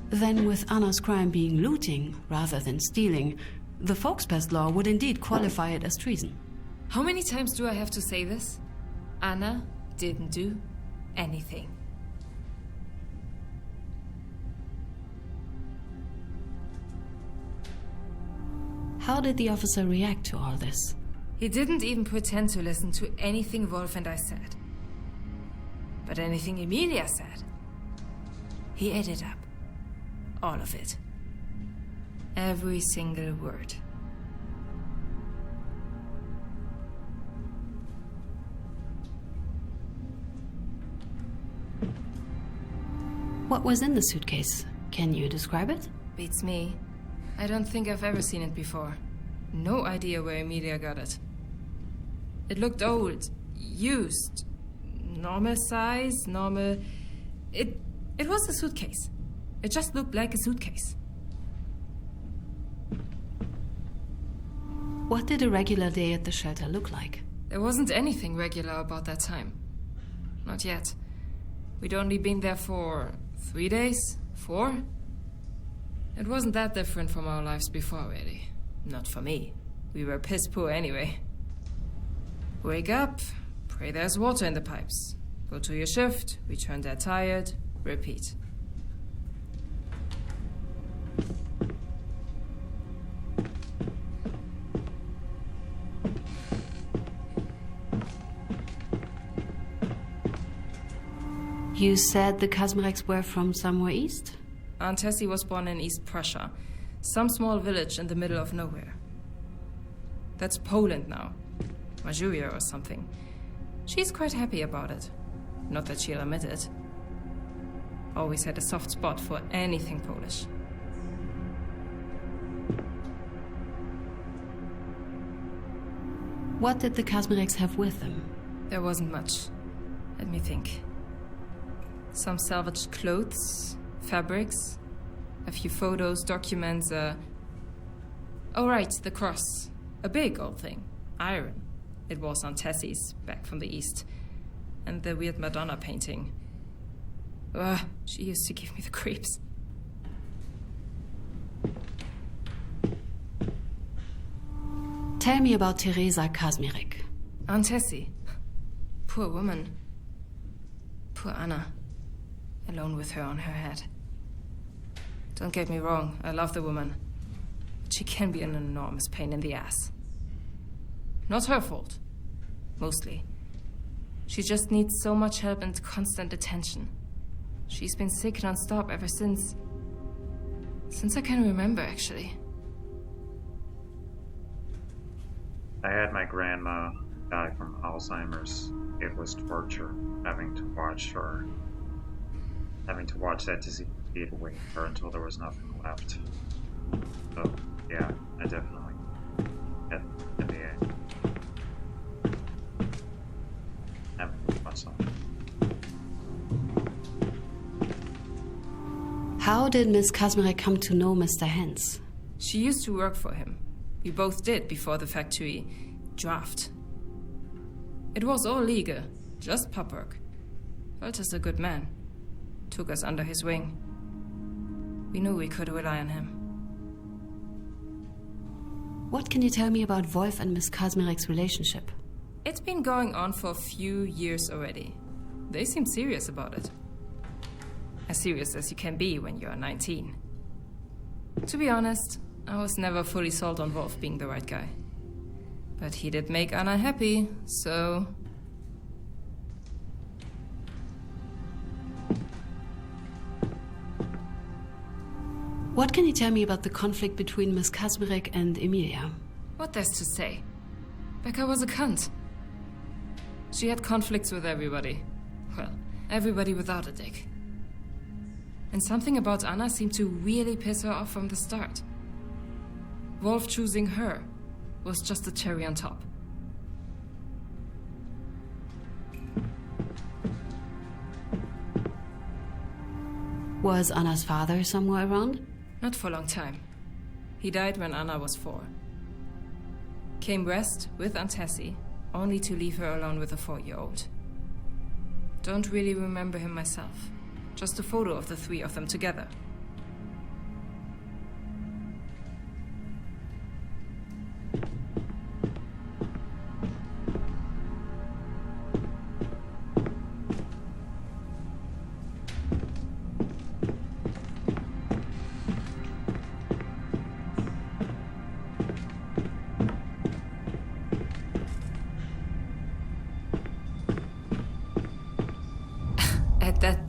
Then with Anna's crime being looting rather than stealing, the Volkspest law would indeed qualify it as treason. How many times do I have to say this? Anna didn't do anything. How did the officer react to all this? He didn't even pretend to listen to anything Wolf and I said. But anything Emilia said, he ate it up. All of it. Every single word. What was in the suitcase? Can you describe it? Beats me. I don't think I've ever seen it before. No idea where Emilia got it. It looked old, used, normal size, normal... It was a suitcase. It just looked like a suitcase. What did a regular day at the shelter look like? There wasn't anything regular about that time. Not yet. We'd only been there for 3 days? 4? It wasn't that different from our lives before, really. Not for me. We were piss poor anyway. Wake up, pray there's water in the pipes. Go to your shift, return there tired, repeat. You said the Kazmireks were from somewhere east? Aunt Tessie was born in East Prussia, some small village in the middle of nowhere. That's Poland now. Majuria or something. She's quite happy about it. Not that she'll admit it. Always had a soft spot for anything Polish. What did the Kazmireks have with them? There wasn't much. Let me think. Some salvaged clothes, fabrics, a few photos, documents, Oh right, the cross. A big old thing. Iron. It was Aunt Tessie's, back from the east. And the weird Madonna painting. Ugh, she used to give me the creeps. Tell me about Teresa Kazmirek. Aunt Tessie. Poor woman. Poor Anna. Alone with her on her head. Don't get me wrong, I love the woman. But she can be an enormous pain in the ass. Not her fault. Mostly. She just needs so much help and constant attention. She's been sick non-stop ever since... Since I can remember, actually. I had my grandma die from Alzheimer's. It was torture having to watch that disease eat away her until there was nothing left. So, yeah, I definitely had the haven't watched something. How did Miss Kazmirek come to know Mr. Hens? She used to work for him. We both did before the factory draft. It was all legal, just pub work. Walter's a good man. Took us under his wing. We knew we could rely on him. What can you tell me about Wolf and Miss Kazmirek's relationship? It's been going on for a few years already. They seem serious about it. As serious as you can be when you're 19. To be honest, I was never fully sold on Wolf being the right guy. But he did make Anna happy, so... What can you tell me about the conflict between Miss Kazmirek and Emilia? What there's to say? Becca was a cunt. She had conflicts with everybody. Well, everybody without a dick. And something about Anna seemed to really piss her off from the start. Wolf choosing her was just a cherry on top. Was Anna's father somewhere around? Not for a long time. He died when Anna was 4. Came west with Aunt Tessie, only to leave her alone with a 4-year-old. Don't really remember him myself. Just a photo of the 3 of them together.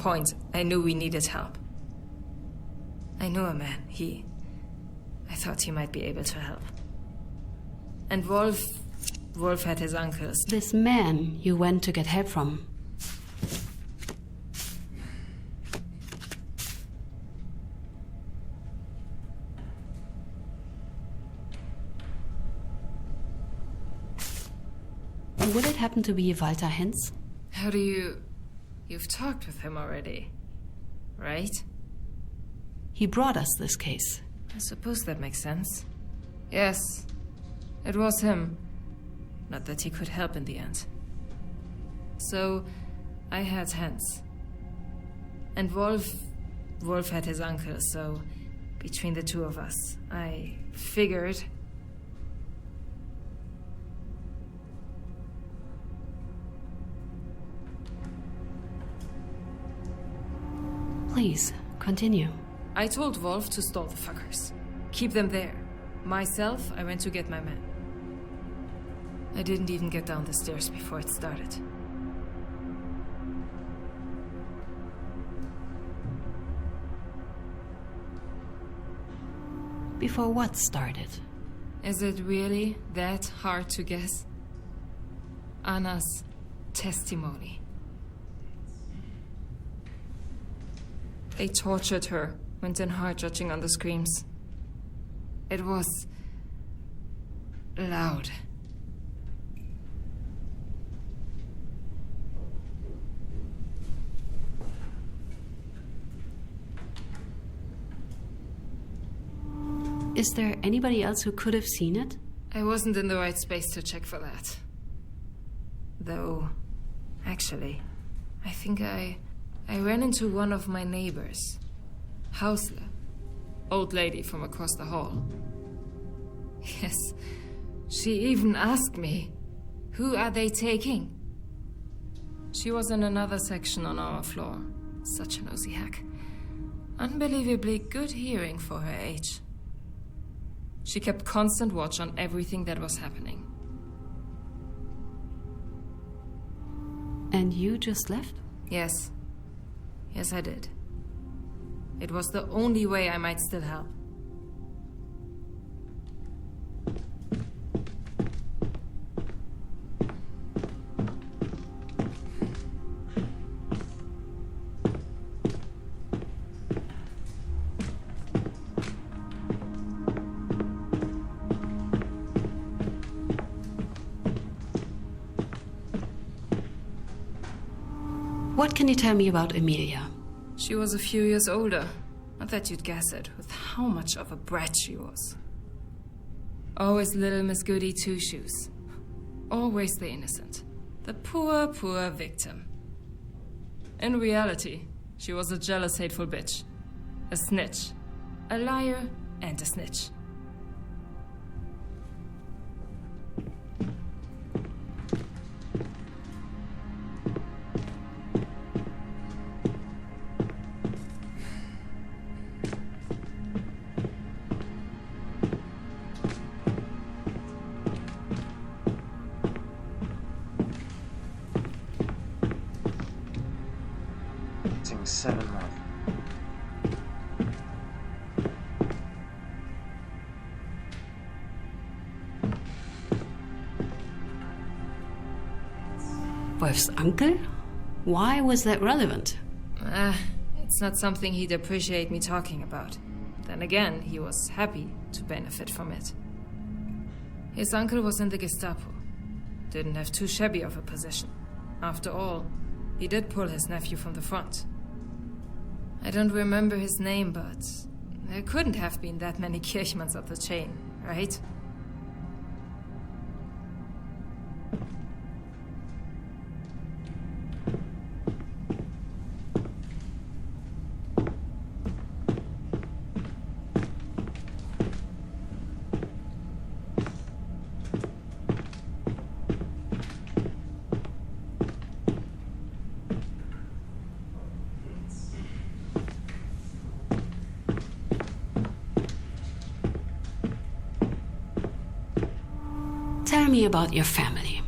point, I knew we needed help. I knew a man. I thought he might be able to help. And Wolf had his uncles. This man you went to get help from. Would it happen to be Walter Hens? How do you... You've talked with him already, right? He brought us this case. I suppose that makes sense. Yes, it was him. Not that he could help in the end. So, I had Hens. And Wolf had his uncle, so between the two of us, I figured... Please, continue. I told Wolf to stall the fuckers. Keep them there. Myself, I went to get my men. I didn't even get down the stairs before it started. Before what started? Is it really that hard to guess? Anna's testimony. They tortured her, went in hard judging on the screams. It was... loud. Is there anybody else who could have seen it? I wasn't in the right space to check for that. Though, actually, I think I ran into one of my neighbors. Hausler. Old lady from across the hall. Yes, she even asked me, who are they taking? She was in another section on our floor. Such a nosy hack. Unbelievably good hearing for her age. She kept constant watch on everything that was happening. And you just left? Yes. Yes, I did. It was the only way I might still help. What can you tell me about Emilia? She was a few years older. Not that you'd guess it, with how much of a brat she was. Always little Miss Goody Two-Shoes. Always the innocent. The poor, poor victim. In reality, she was a jealous, hateful bitch. A snitch. A liar and a snitch. Missing 7 left. Wolf's uncle? Why was that relevant? It's not something he'd appreciate me talking about. Then again, he was happy to benefit from it. His uncle was in the Gestapo. Didn't have too shabby of a position. After all, he did pull his nephew from the front. I don't remember his name, but there couldn't have been that many Kirchmanns up the chain, right? Tell me about your family.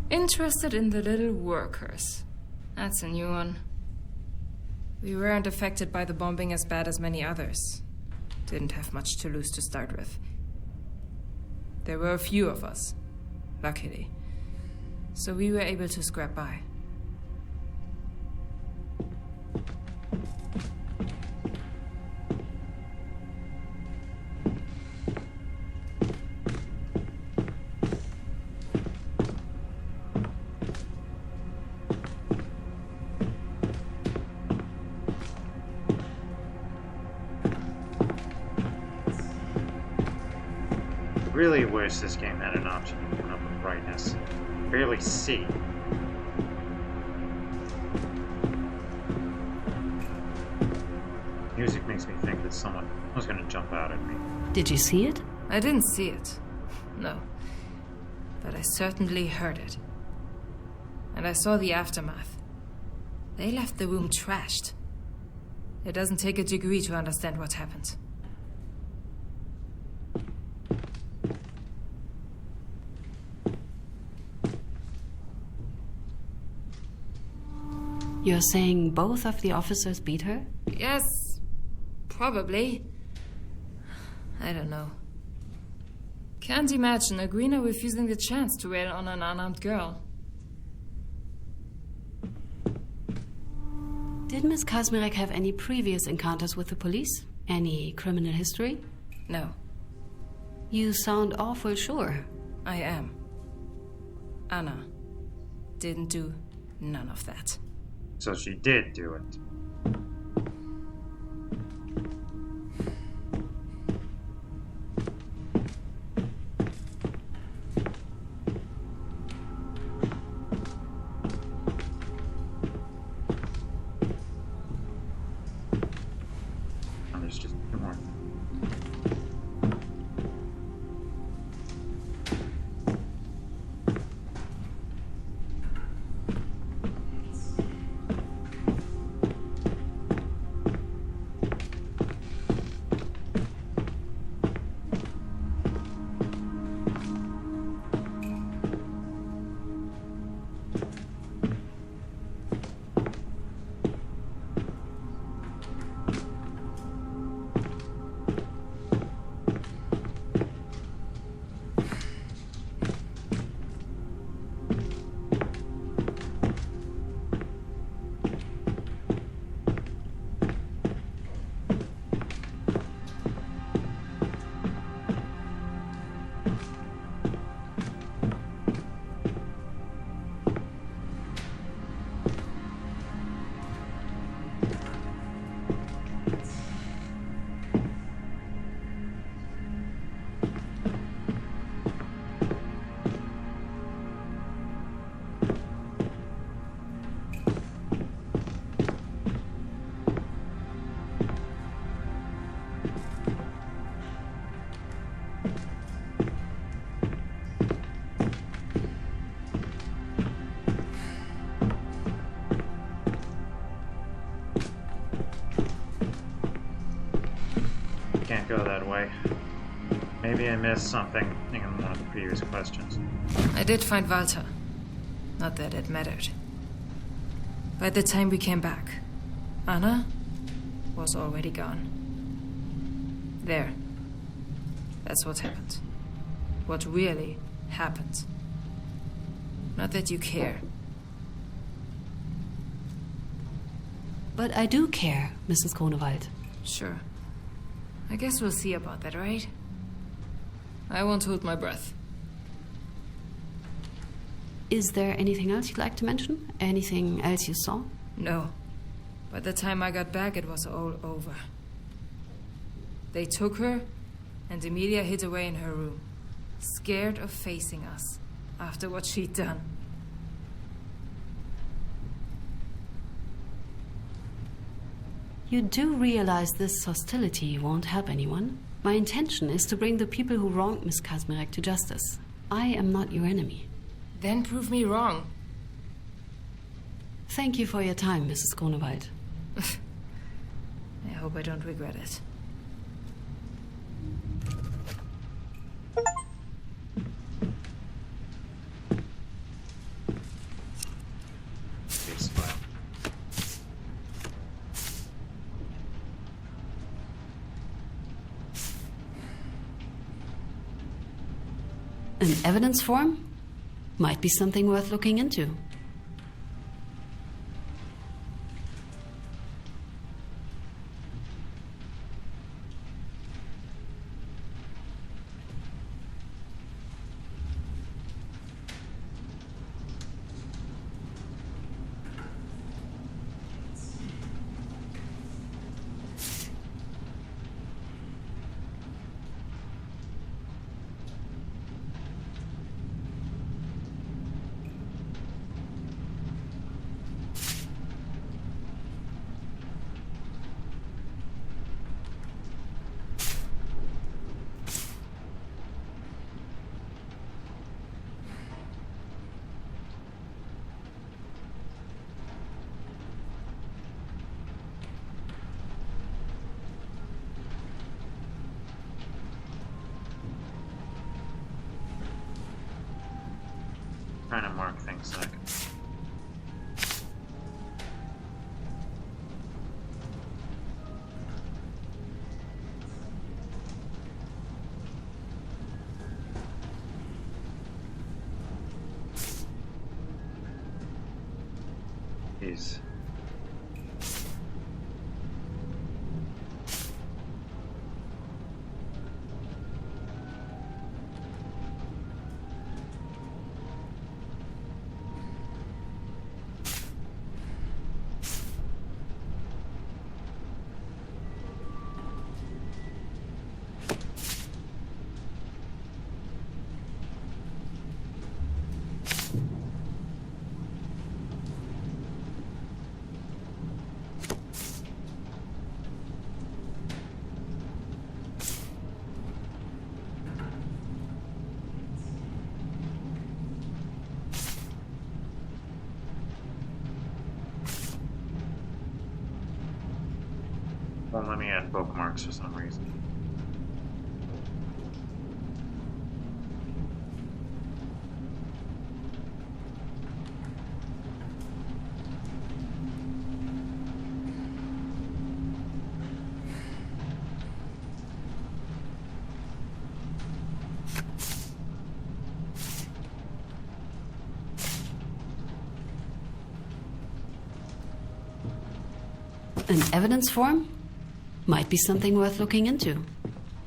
Interested in the little workers. That's a new one. We weren't affected by the bombing as bad as many others. Didn't have much to lose to start with. There were a few of us, luckily. So we were able to scrap by. I really wish this game had an option to turn up the brightness. Barely see. Music makes me think that someone was gonna jump out at me. Did you see it? I didn't see it. No. But I certainly heard it. And I saw the aftermath. They left the room trashed. It doesn't take a degree to understand what happened. You're saying both of the officers beat her? Yes, probably. I don't know. Can't imagine a greener refusing the chance to rail on an unarmed girl. Did Miss Kazmirek have any previous encounters with the police? Any criminal history? No, You sound awful sure. I am. Anna didn't do none of that. So she did do it. Oh, there's just two more. Can't go that way. Maybe I missed something in one of the previous questions. I did find Walter. Not that it mattered. By the time we came back, Anna was already gone. There. That's what happened. What really happened. Not that you care. But I do care, Mrs. Grunewald. Sure. I guess we'll see about that, right? I won't hold my breath. Is there anything else you'd like to mention? Anything else you saw? No. By the time I got back, it was all over. They took her, and Emilia hid away in her room, scared of facing us after what she'd done. You do realize this hostility won't help anyone? My intention is to bring the people who wronged Miss Kazmirek to justice. I am not your enemy. Then prove me wrong. Thank you for your time, Mrs. Grunewald. I hope I don't regret it. Case file. An evidence form? Might be something worth looking into. Trying to mark things like. He's. Won't let me add bookmarks for some reason. An evidence form? Might be something worth looking into.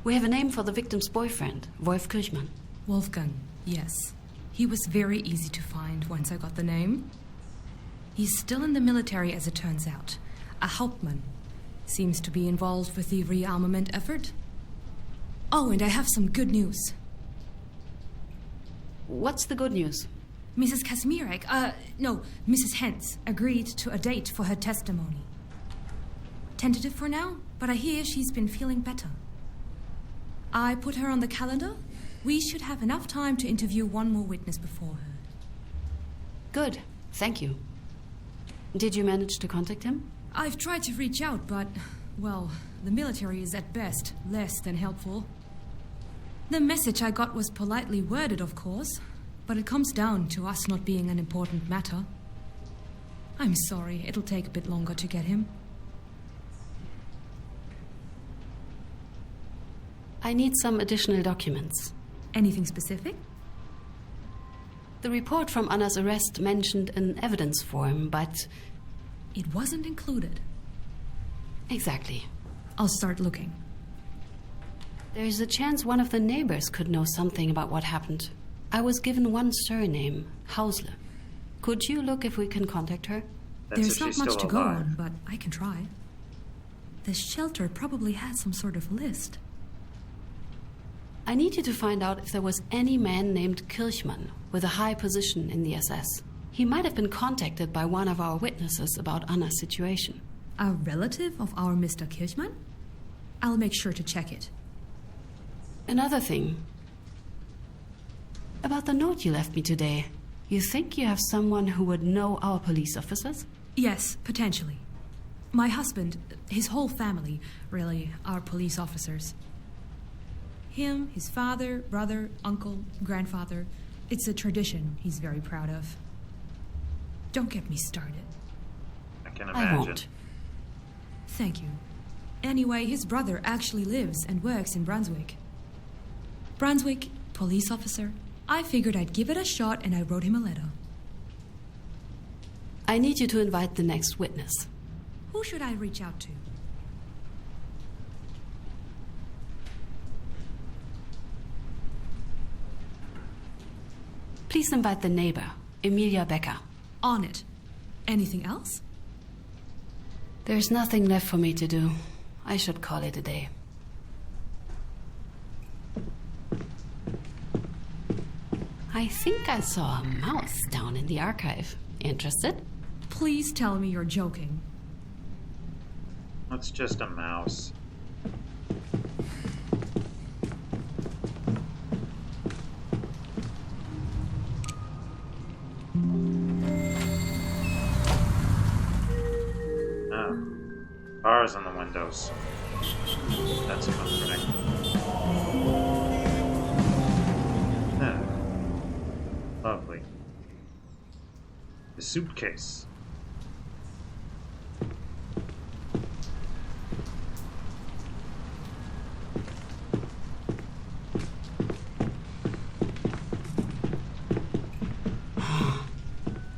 We have a name for the victim's boyfriend, Wolf Kirchmann. Wolfgang, yes. He was very easy to find once I got the name. He's still in the military, as it turns out. A Hauptmann. Seems to be involved with the rearmament effort. Oh, and I have some good news. What's the good news? Mrs. Kazmirek, Mrs. Hens, agreed to a date for her testimony. Tentative for now, but I hear she's been feeling better. I put her on the calendar. We should have enough time to interview one more witness before her. Good, thank you. Did you manage to contact him? I've tried to reach out, but, well, the military is at best less than helpful. The message I got was politely worded, of course, but it comes down to us not being an important matter. I'm sorry, it'll take a bit longer to get him. I need some additional documents. Anything specific? The report from Anna's arrest mentioned an evidence form, but... It wasn't included. Exactly. I'll start looking. There's a chance one of the neighbors could know something about what happened. I was given one surname, Hausle. Could you look if we can contact her? There's not much to go on, but I can try. The shelter probably had some sort of list. I need you to find out if there was any man named Kirchmann with a high position in the SS. He might have been contacted by one of our witnesses about Anna's situation. A relative of our Mr. Kirchmann? I'll make sure to check it. Another thing. About the note you left me today. You think you have someone who would know our police officers? Yes, potentially. My husband, his whole family, really, are police officers. Him, his father, brother, uncle, grandfather. It's a tradition he's very proud of. Don't get me started. I can imagine. I won't. Thank you. Anyway, his brother actually lives and works in Brunswick. Brunswick, police officer. I figured I'd give it a shot, and I wrote him a letter. I need you to invite the next witness. Who should I reach out to? Please invite the neighbor, Emilia Becker. On it. Anything else? There's nothing left for me to do. I should call it a day. I think I saw a mouse down in the archive. Interested? Please tell me you're joking. That's just a mouse. Bars on the windows. That's comforting. Lovely. The suitcase.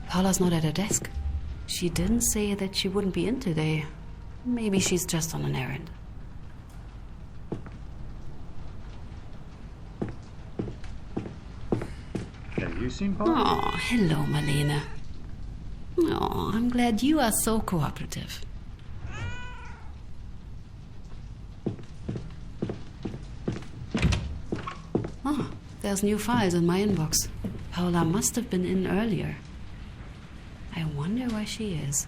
Paula's not at her desk. She didn't say that she wouldn't be in today. Maybe she's just on an errand. Have you seen Paula? Oh, hello, Marlene. Oh, I'm glad you are so cooperative. Oh, there's new files in my inbox. Paula must have been in earlier. I wonder where she is.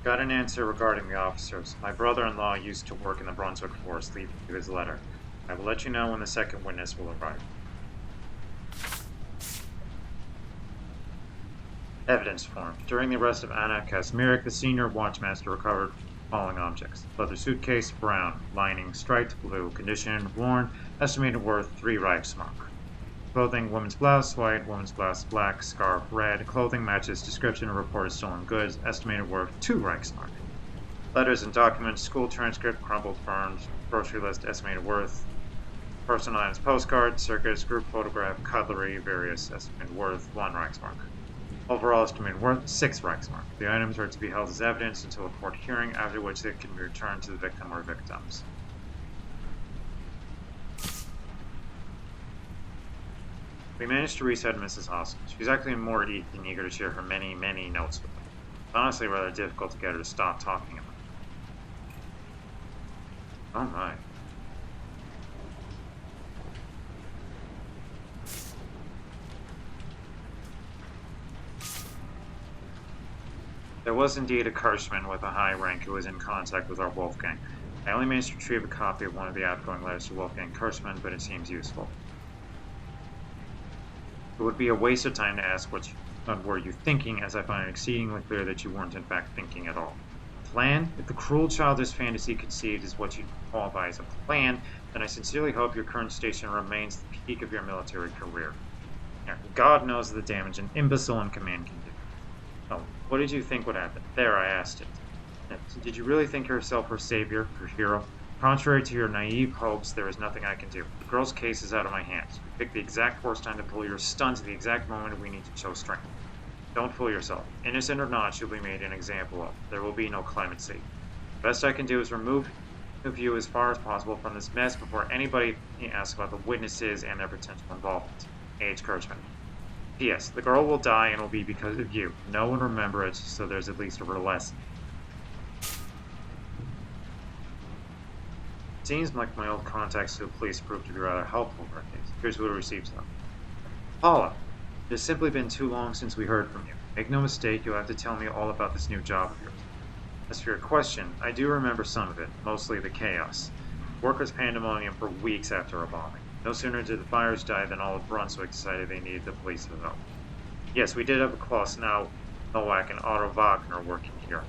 Got an answer regarding the officers. My brother-in-law used to work in the Brunswick force, leading to his letter. I will let you know when the second witness will arrive. Evidence form. During the arrest of Anna Kazmirek, the senior watchmaster recovered following objects: leather suitcase, brown, lining striped blue, condition worn, estimated worth 3 Reichsmark. Clothing, woman's blouse white, woman's blouse black, scarf red. Clothing matches description of reported stolen goods, estimated worth 2 Reichsmark. Letters and documents, school transcript, crumpled, burned, grocery list, estimated worth. Personal items, postcard, circuits, group photograph, cutlery, various, estimated worth 1 Reichsmark. Overall estimated worth 6 Reichsmark. The items are to be held as evidence until a court hearing, after which they can be returned to the victim or victims. We managed to reset Mrs. Hoskins. She's actually more than eager to share her many, many notes with them. It's honestly rather difficult to get her to stop talking about it. Oh my. There was indeed a Kirschman with a high rank who was in contact with our Wolfgang. I only managed to retrieve a copy of one of the outgoing letters to Wolfgang Kirschman, but it seems useful. It would be a waste of time to ask what were you thinking, as I find it exceedingly clear that you weren't in fact thinking at all. Plan? If the cruel childish fantasy conceived is what you qualify as a plan, then I sincerely hope your current station remains the peak of your military career. God knows the damage an imbecile in command can do. Oh, what did you think would happen? There, I asked it. Did you really think yourself her savior, her hero? Contrary to your naive hopes, there is nothing I can do. The girl's case is out of my hands. You picked the exact worst time to pull your stunt at the exact moment we need to show strength. Don't fool yourself. Innocent or not, she'll be made an example of. There will be no clemency. The best I can do is remove you as far as possible from this mess before anybody asks about the witnesses and their potential involvement. H. Kirchman. P.S. The girl will die and will be because of you. No one remember it, so there's at least a lesson. It seems like my old contacts to the police proved to be rather helpful in our case. Here's who receives them. Paula, it has simply been too long since we heard from you. Make no mistake, you'll have to tell me all about this new job of yours. As for your question, I do remember some of it, mostly the chaos. Work was pandemonium for weeks after a bombing. No sooner did the fires die than all of Brunswick decided they needed the police to help. Yes, we did have a Klaus Nowak and Otto Wagner working here.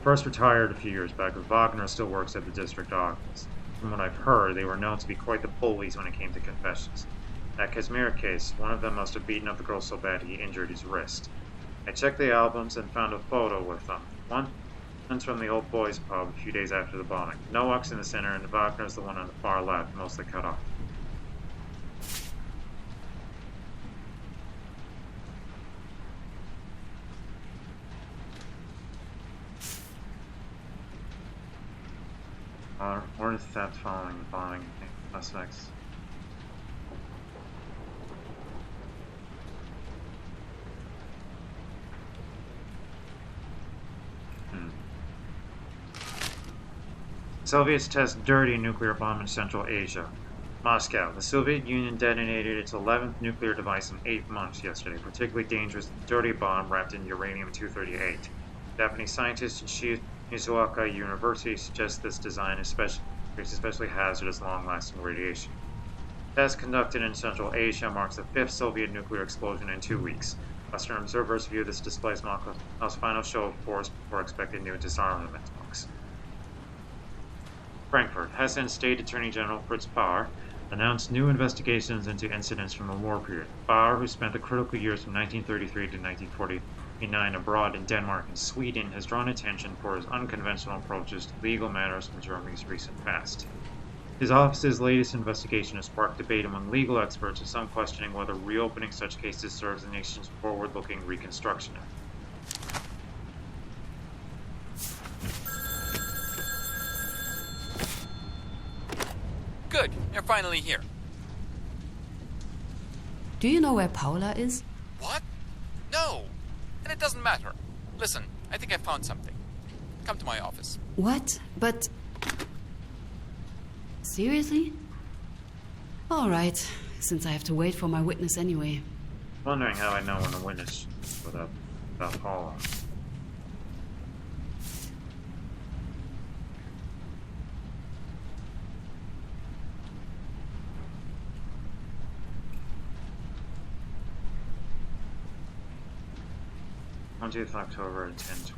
First retired a few years back, but Wagner still works at the district office. From what I've heard, they were known to be quite the bullies when it came to confessions. That Kazmirek case, one of them must have beaten up the girl so bad he injured his wrist. I checked the albums and found a photo with them. One's from the old boys' pub a few days after the bombing. Nowak's in the center, and Wagner's the one on the far left, mostly cut off. Or theft following the bombing suspects. Soviets test dirty nuclear bomb in Central Asia. Moscow. The Soviet Union detonated its 11th nuclear device in 8 months yesterday, particularly dangerous dirty bomb wrapped in uranium-238. Japanese scientists at Shizuoka University suggest this design is especially hazardous long-lasting radiation. Tests conducted in Central Asia marks the 5th Soviet nuclear explosion in 2 weeks. Western observers view this display as Moscow's final show of force before expected new disarmament talks. Frankfurt. Hessen State Attorney General Fritz Bauer announced new investigations into incidents from the war period. Bauer, who spent the critical years from 1933 to 1949 abroad in Denmark and Sweden, has drawn attention for his unconventional approaches to legal matters from Germany's recent past. His office's latest investigation has sparked debate among legal experts, with some questioning whether reopening such cases serves the nation's forward-looking reconstruction effort. Good, you're finally here. Do you know where Paula is? What? No, and it doesn't matter. Listen, I think I found something. Come to my office. What? But... Seriously? All right, since I have to wait for my witness anyway. Wondering how I know when a witness without Paula. October at 10:20.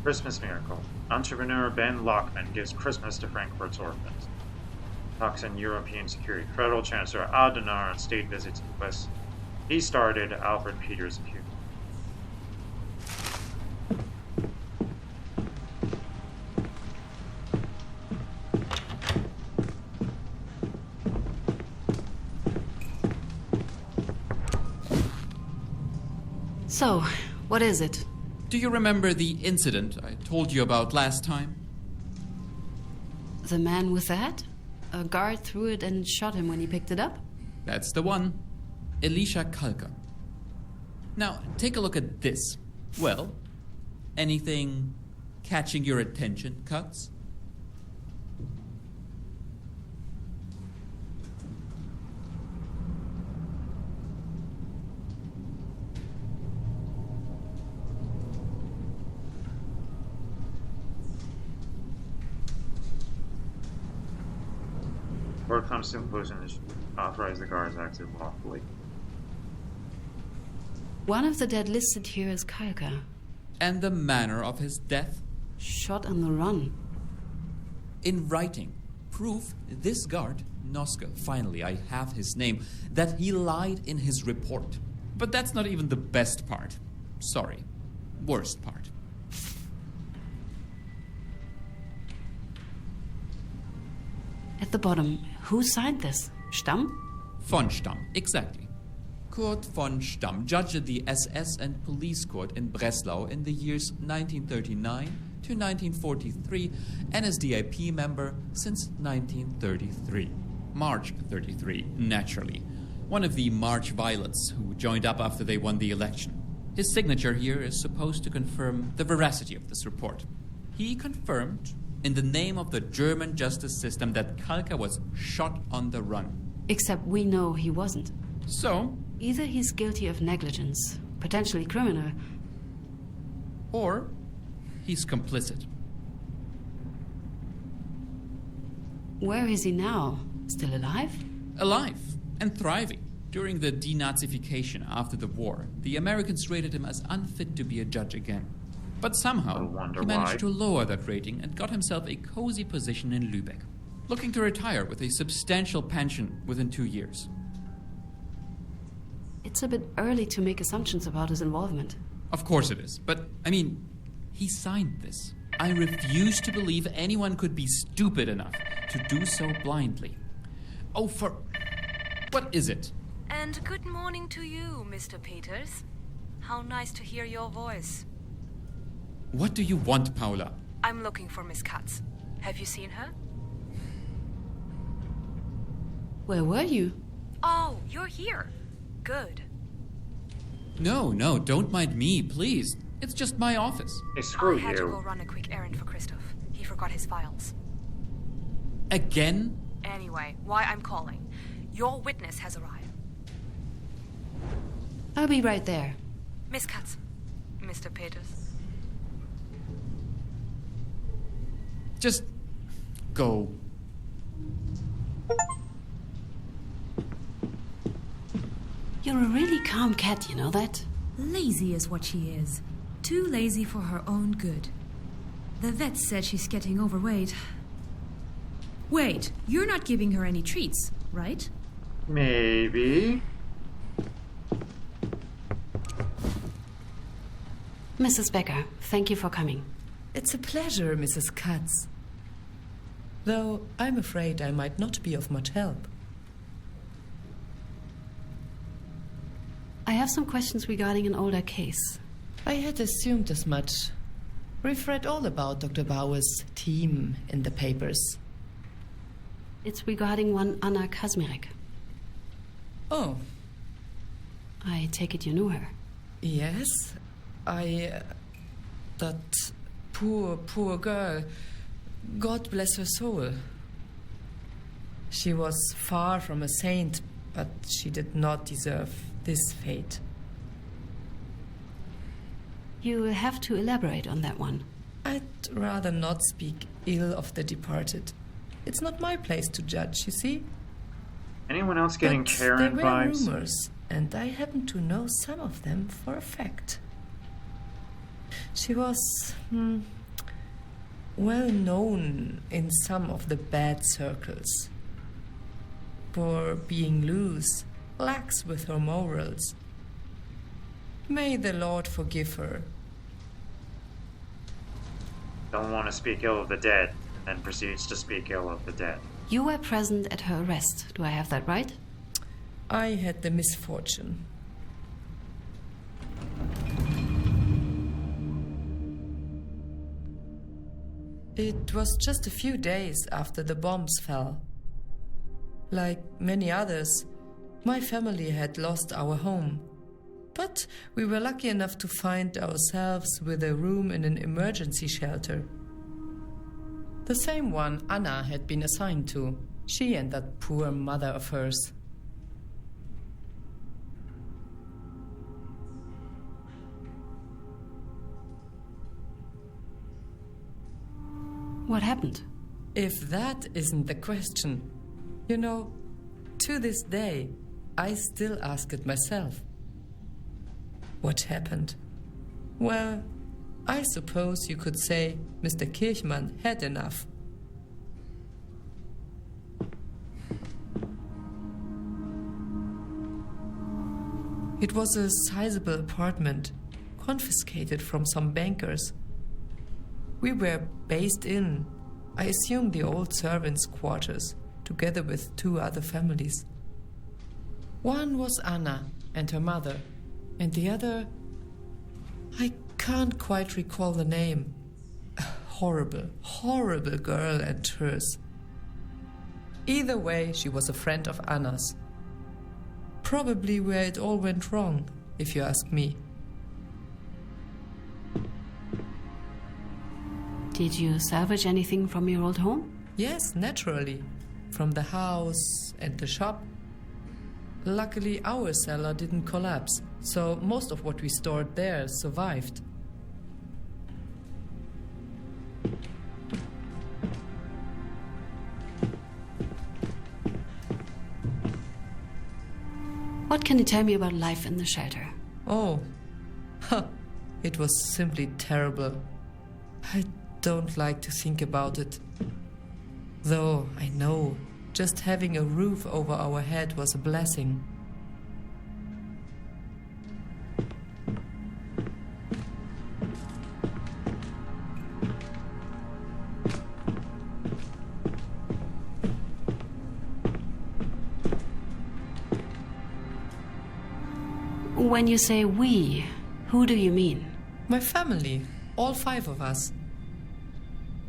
Christmas miracle. Entrepreneur Ben Lockman gives Christmas to Frankfurt's orphans. Talks in European security. Federal Chancellor Adenauer on state visits to the West. He started Alfred Peters Pew. So, what is it? Do you remember the incident I told you about last time? The man with the hat? A guard threw it and shot him when he picked it up? That's the one. Elisha Kalka. Now, take a look at this. Well, anything catching your attention, Cuts? Court comes to the conclusion that should authorize the guards acted lawfully. One of the dead listed here as Kalka. And the manner of his death? Shot on the run. In writing, proof this guard, Noska, finally I have his name, that he lied in his report. But that's not even the best part. Sorry, worst part. At the bottom, who signed this? Stamm? Von Stamm, exactly. Kurt von Stamm, judge at the SS and police court in Breslau in the years 1939 to 1943, NSDAP member since 1933. March 33, naturally. One of the March Violets who joined up after they won the election. His signature here is supposed to confirm the veracity of this report. He confirmed, in the name of the German justice system, that Kalka was shot on the run. Except we know he wasn't. So? Either he's guilty of negligence, potentially criminal, or he's complicit. Where is he now? Still alive? Alive and thriving. During the denazification after the war, the Americans rated him as unfit to be a judge again. But somehow, he managed to lower that rating and got himself a cozy position in Lübeck, looking to retire with a substantial pension within 2 years. It's a bit early to make assumptions about his involvement. Of course it is, but, he signed this. I refuse to believe anyone could be stupid enough to do so blindly. Oh, what is it? And good morning to you, Mr. Peters. How nice to hear your voice. What do you want, Paula? I'm looking for Miss Katz. Have you seen her? Where were you? Oh, you're here. Good. No, don't mind me, please. It's just my office. Hey, screw I had to you. go run a quick errand for Christoph. He forgot his files. Again? Anyway, why I'm calling. Your witness has arrived. I'll be right there. Miss Katz. Mr. Peters. Just go. You're a really calm cat, you know that? Lazy is what she is. Too lazy for her own good. The vet said she's getting overweight. Wait, you're not giving her any treats, right? Maybe. Mrs. Becker, thank you for coming. It's a pleasure, Mrs. Katz. Though I'm afraid I might not be of much help. I have some questions regarding an older case. I had assumed as much. We've read all about Dr. Bauer's team in the papers. It's regarding one Anna Kazmirek. Oh. I take it you knew her. Yes. That poor girl. God bless her soul. She was far from a saint, but she did not deserve this fate. You will have to elaborate on that one. I'd rather not speak ill of the departed. It's not my place to judge, you see. Anyone else getting But Karen there were vibes? rumors, and I happen to know some of them for a fact. She was well known in some of the bad circles for being loose, lax with her morals. May the Lord forgive her. Don't want to speak ill of the dead, then proceeds to speak ill of the dead. You were present at her arrest. Do I have that right? I had the misfortune. It was just a few days after the bombs fell. Like many others, my family had lost our home. But we were lucky enough to find ourselves with a room in an emergency shelter. The same one Anna had been assigned to, she and that poor mother of hers. What happened? If that isn't the question, you know, to this day, I still ask it myself. What happened? Well, I suppose you could say Mr. Kirchmann had enough. It was a sizable apartment, confiscated from some bankers. We were based in, I assume, the old servants' quarters, together with 2 other families. One was Anna and her mother, and the other, I can't quite recall the name. A horrible girl and hers. Either way, she was a friend of Anna's. Probably where it all went wrong, if you ask me. Did you salvage anything from your old home? Yes, naturally. From the house and the shop. Luckily, our cellar didn't collapse, so most of what we stored there survived. What can you tell me about life in the shelter? Oh, it was simply terrible. I don't like to think about it. Though I know just having a roof over our head was a blessing. When you say we, who do you mean? My family, all 5 of us.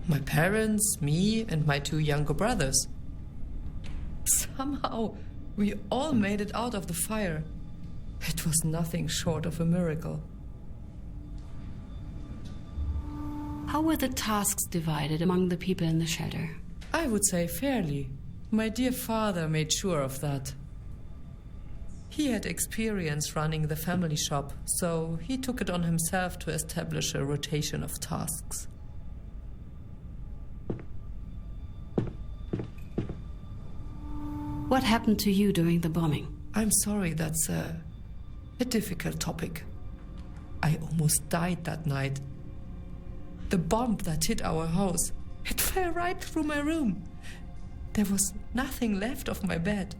My parents, me, and my 2 younger brothers. Somehow, we all made it out of the fire. It was nothing short of a miracle. How were the tasks divided among the people in the shelter? I would say fairly. My dear father made sure of that. He had experience running the family shop, so he took it on himself to establish a rotation of tasks. What happened to you during the bombing? I'm sorry, that's a difficult topic. I almost died that night. The bomb that hit our house, it fell right through my room. There was nothing left of my bed.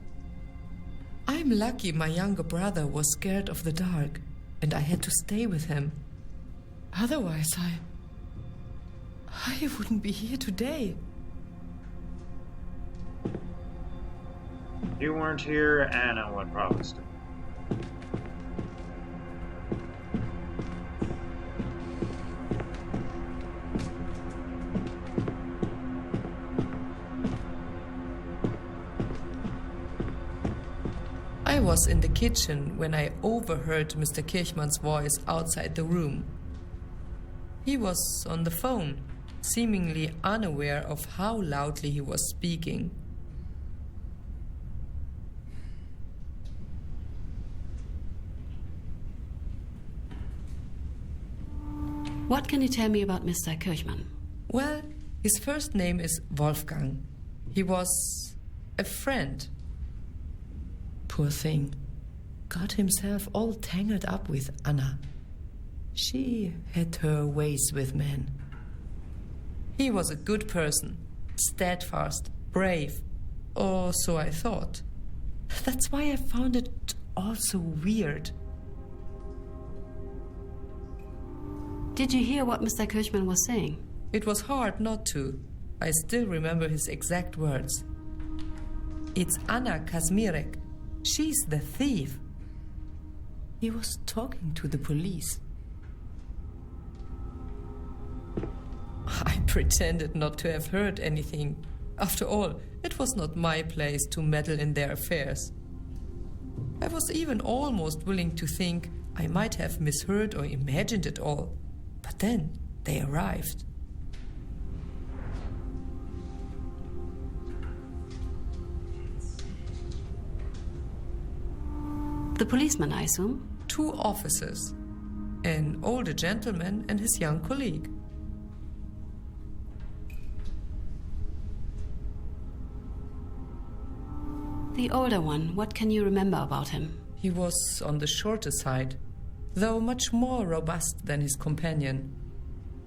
I'm lucky my younger brother was scared of the dark, and I had to stay with him. Otherwise, I wouldn't be here today. You weren't here, Anna would promised it. I was in the kitchen when I overheard Mr. Kirchmann's voice outside the room. He was on the phone, seemingly unaware of how loudly he was speaking. What can you tell me about Mr. Kirchmann? Well, his first name is Wolfgang. He was a friend. Poor thing. Got himself all tangled up with Anna. She had her ways with men. He was a good person, steadfast, brave, or so I thought. That's why I found it all so weird. Did you hear what Mr. Kirchmann was saying? It was hard not to. I still remember his exact words. It's Anna Kazmirek. She's the thief. He was talking to the police. I pretended not to have heard anything. After all, it was not my place to meddle in their affairs. I was even almost willing to think I might have misheard or imagined it all. But then they arrived. The policeman, I assume? 2 officers. An older gentleman and his young colleague. The older one, what can you remember about him? He was on the shorter side, though much more robust than his companion.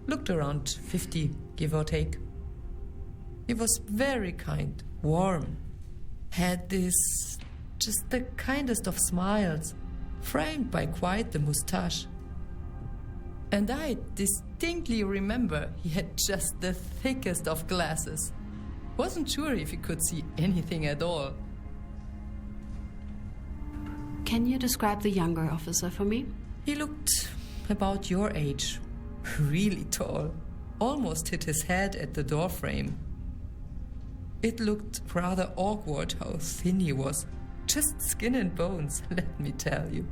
Looked around 50, give or take. He was very kind, warm. Had just the kindest of smiles, framed by quite the moustache. And I distinctly remember he had just the thickest of glasses. Wasn't sure if he could see anything at all. Can you describe the younger officer for me? He looked about your age, really tall, almost hit his head at the doorframe. It looked rather awkward how thin he was, Just skin and bones, let me tell you.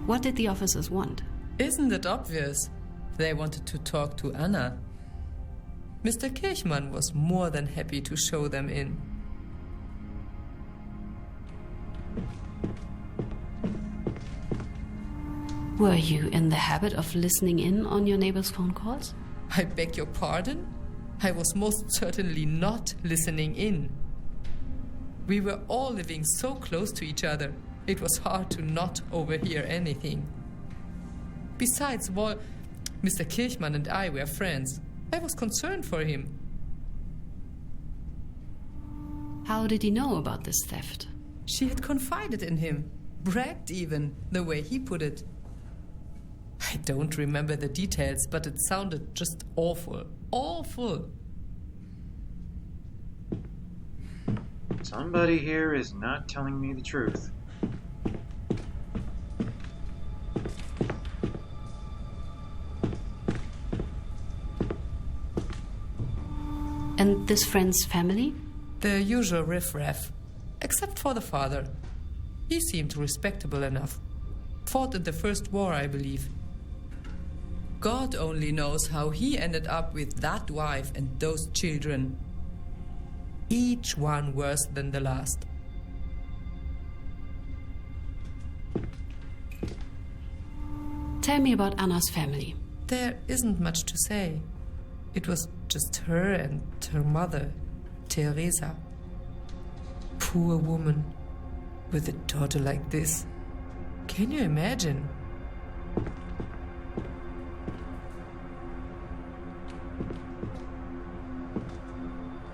What did the officers want? Isn't it obvious? They wanted to talk to Anna. Mr. Kirchmann was more than happy to show them in. Were you in the habit of listening in on your neighbor's phone calls? I beg your pardon? I was most certainly not listening in. We were all living so close to each other, it was hard to not overhear anything. Besides, Mr. Kirchmann and I were friends. I was concerned for him. How did he know about this theft? She had confided in him, bragged even, the way he put it. I don't remember the details, but it sounded just awful. Awful. Somebody here is not telling me the truth. And this friend's family? The usual riff-raff, except for the father. He seemed respectable enough. Fought in the First War, I believe. God only knows how he ended up with that wife and those children. Each one worse than the last. Tell me about Anna's family. There isn't much to say. It was just her and her mother, Teresa. Poor woman, with a daughter like this. Can you imagine?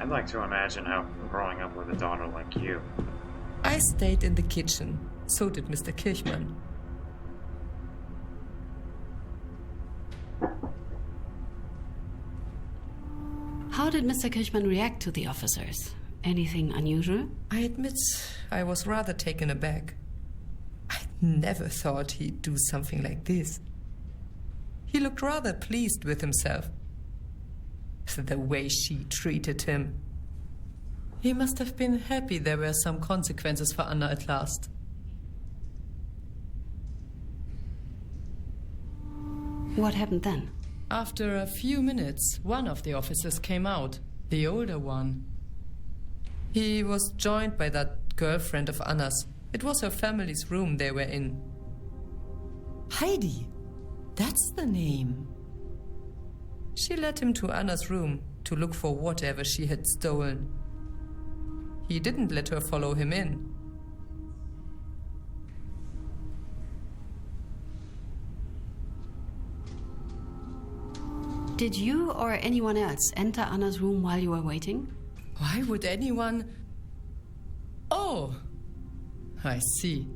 I'd like to imagine how growing up with a daughter like you. I stayed in the kitchen. So did Mr. Kirchmann. How did Mr. Kirchmann react to the officers? Anything unusual? I admit I was rather taken aback. I never thought he'd do something like this. He looked rather pleased with himself. The way she treated him. He must have been happy there were some consequences for Anna at last. What happened then? After a few minutes, one of the officers came out, the older one. He was joined by that girlfriend of Anna's. It was her family's room they were in. Heidi, that's the name. She led him to Anna's room to look for whatever she had stolen. He didn't let her follow him in. Did you or anyone else enter Anna's room while you were waiting? Why would anyone... Oh, I see.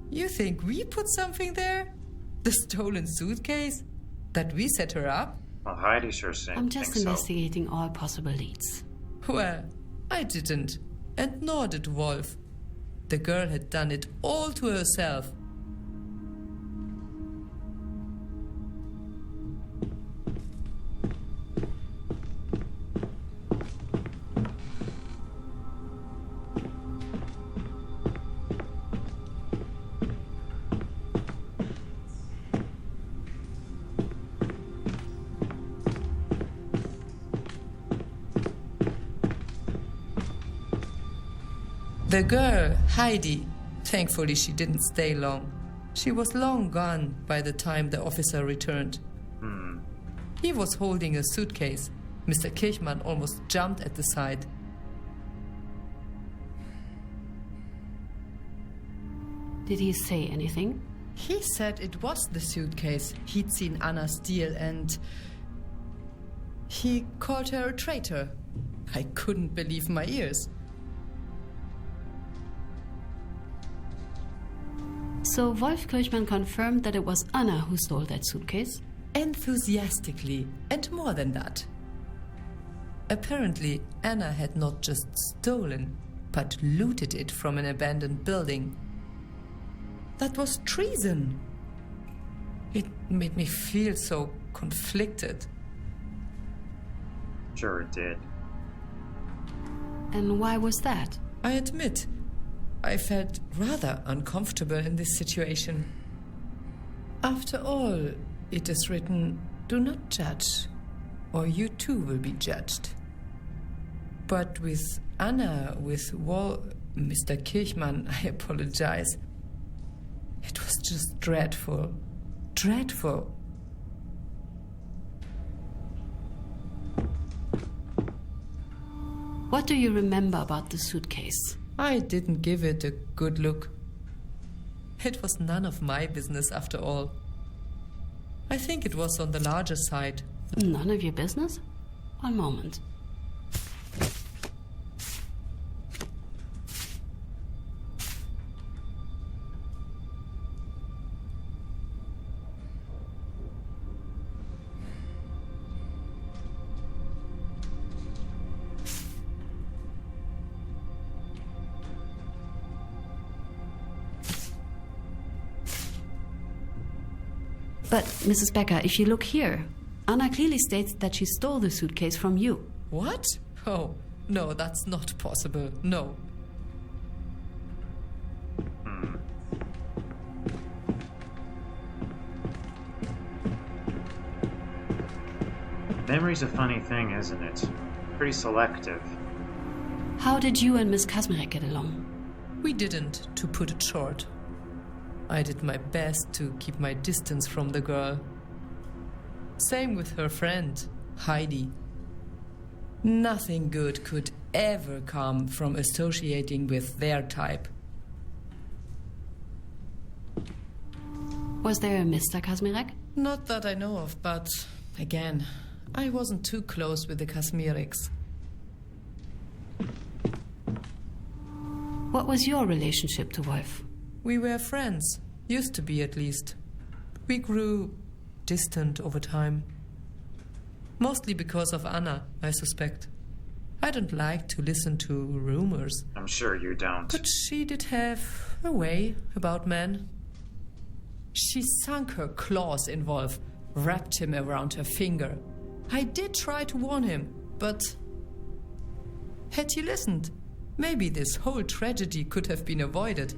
You think we put something there? The stolen suitcase? That we set her up? Well, Heidi sure seemed I'm just so. investigating all possible leads. Well, I didn't. And nor did Wolf. The girl had done it all to herself. The girl, Heidi, thankfully she didn't stay long. She was long gone by the time the officer returned. He was holding a suitcase. Mr. Kirchmann almost jumped at the sight. Did he say anything? He said it was the suitcase he'd seen Anna steal, and he called her a traitor. I couldn't believe my ears. So Wolf Kirchmann confirmed that it was Anna who stole that suitcase? Enthusiastically, and more than that. Apparently, Anna had not just stolen, but looted it from an abandoned building. That was treason. It made me feel so conflicted. Sure it did. And why was that? I admit, I felt rather uncomfortable in this situation. After all, it is written, "Do not judge, or you too will be judged." But with Anna, with Mr. Kirchmann, I apologize. It was just dreadful. Dreadful. What do you remember about the suitcase? I didn't give it a good look. It was none of my business after all. I think it was on the larger side. None of your business? One moment. But, Mrs. Becker, if you look here, Anna clearly states that she stole the suitcase from you. What? Oh, no, that's not possible. No. Memory's a funny thing, isn't it? Pretty selective. How did you and Miss Kazmirek get along? We didn't, to put it short. I did my best to keep my distance from the girl. Same with her friend, Heidi. Nothing good could ever come from associating with their type. Was there a Mr. Kazmirek? Not that I know of, but again, I wasn't too close with the Kazmireks. What was your relationship to Wolf? We were friends, used to be at least. We grew distant over time. Mostly because of Anna, I suspect. I don't like to listen to rumors. I'm sure you don't. But she did have a way about men. She sunk her claws in Wolf, wrapped him around her finger. I did try to warn him, but had he listened, maybe this whole tragedy could have been avoided.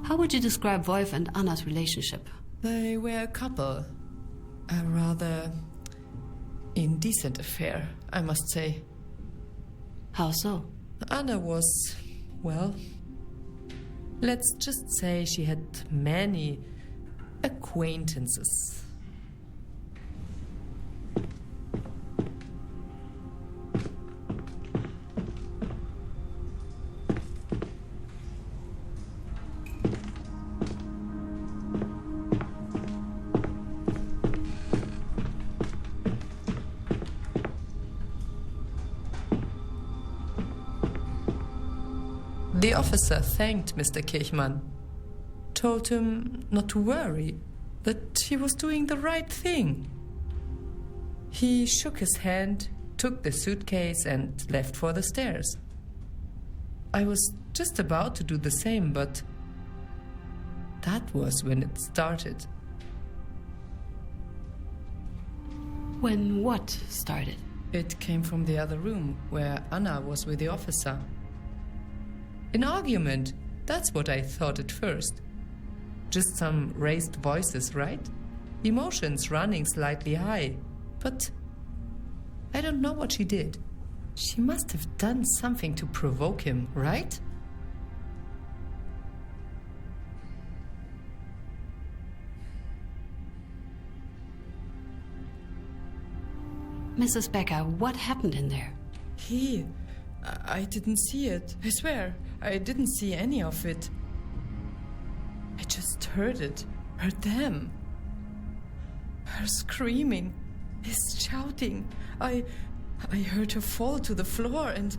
How would you describe Wolf and Anna's relationship? They were a couple. A rather indecent affair, I must say. How so? Anna was, well, let's just say she had many acquaintances. The officer thanked Mr. Kirchmann, told him not to worry, that he was doing the right thing. He shook his hand, took the suitcase, and left for the stairs. I was just about to do the same, but that was when it started. When what started? It came from the other room, where Anna was with the officer. An argument, that's what I thought at first. Just some raised voices, right? Emotions running slightly high. But I don't know what she did. She must have done something to provoke him, right? Mrs. Becker, what happened in there? I didn't see it. I swear, I didn't see any of it. I just heard it. Heard them. Her screaming. His shouting. I heard her fall to the floor and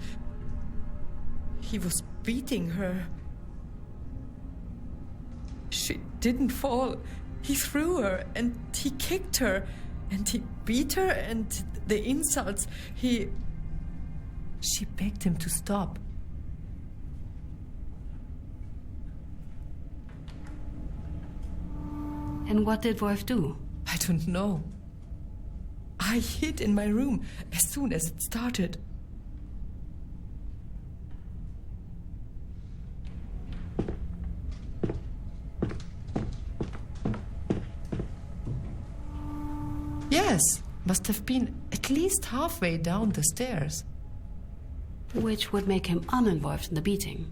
he was beating her. She didn't fall. He threw her and he kicked her and he beat her and the insults. She begged him to stop. And what did Wolf do? I don't know. I hid in my room as soon as it started. Yes, must have been at least halfway down the stairs. Which would make him uninvolved in the beating.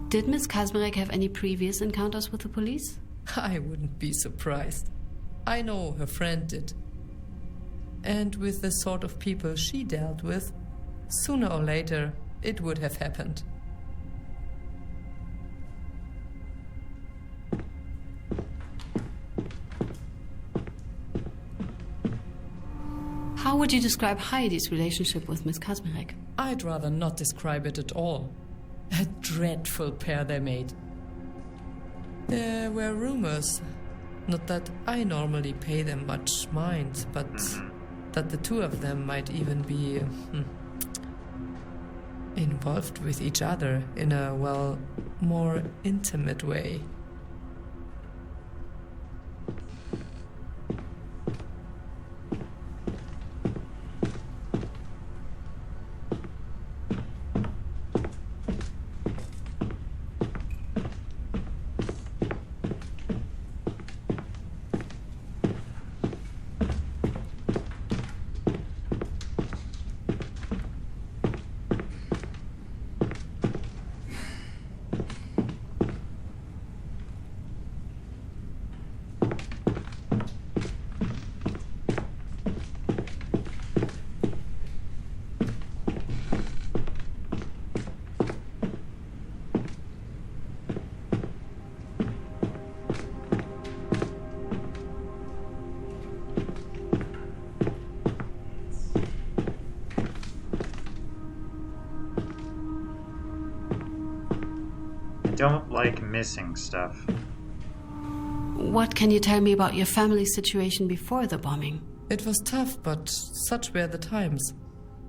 Did Miss Kazmirek have any previous encounters with the police? I wouldn't be surprised. I know her friend did. And with the sort of people she dealt with, sooner or later it would have happened. How would you describe Heidi's relationship with Miss Kazmirek? I'd rather not describe it at all. A dreadful pair they made. There were rumors, not that I normally pay them much mind, but that the two of them might even be involved with each other in a, well, more intimate way. Don't like missing stuff. What can you tell me about your family's situation before the bombing? It was tough, but such were the times.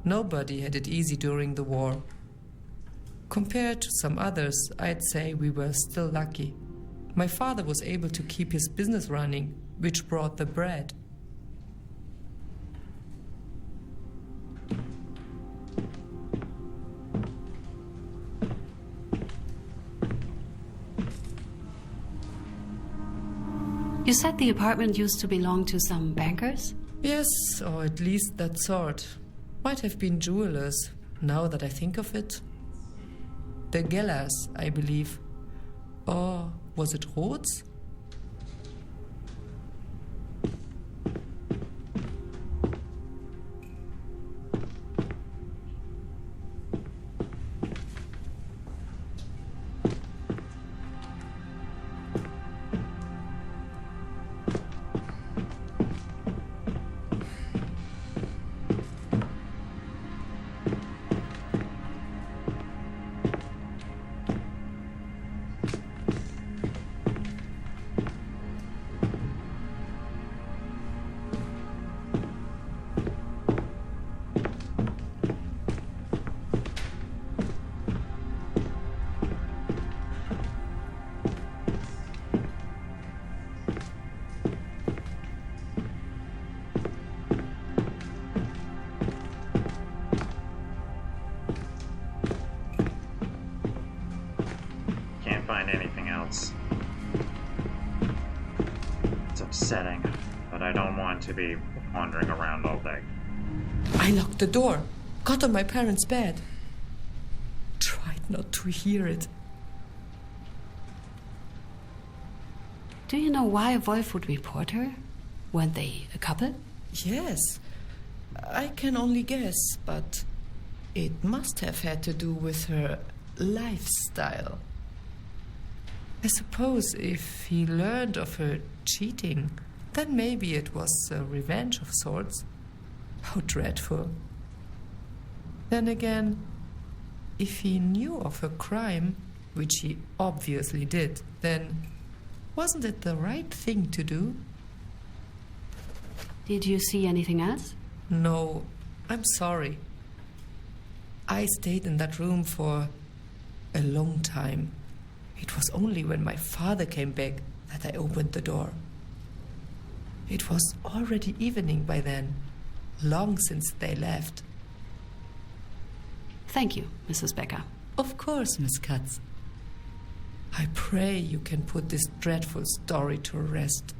Nobody had it easy during the war. Compared to some others, I'd say we were still lucky. My father was able to keep his business running, which brought the bread. You said the apartment used to belong to some bankers? Yes, or at least that sort. Might have been jewelers, now that I think of it. The Gellers, I believe. Or was it Roths? Anything else. It's upsetting, but I don't want to be wandering around all day. I locked the door, got on my parents' bed. Tried not to hear it. Do you know why Wolf would report her? Weren't they a couple? Yes. I can only guess, but it must have had to do with her lifestyle. I suppose if he learned of her cheating, then maybe it was a revenge of sorts. How dreadful. Then again, if he knew of her crime, which he obviously did, then wasn't it the right thing to do? Did you see anything else? No, I'm sorry. I stayed in that room for a long time. It was only when my father came back that I opened the door. It was already evening by then, long since they left. Thank you, Mrs. Becker. Of course, Miss Katz. I pray you can put this dreadful story to rest.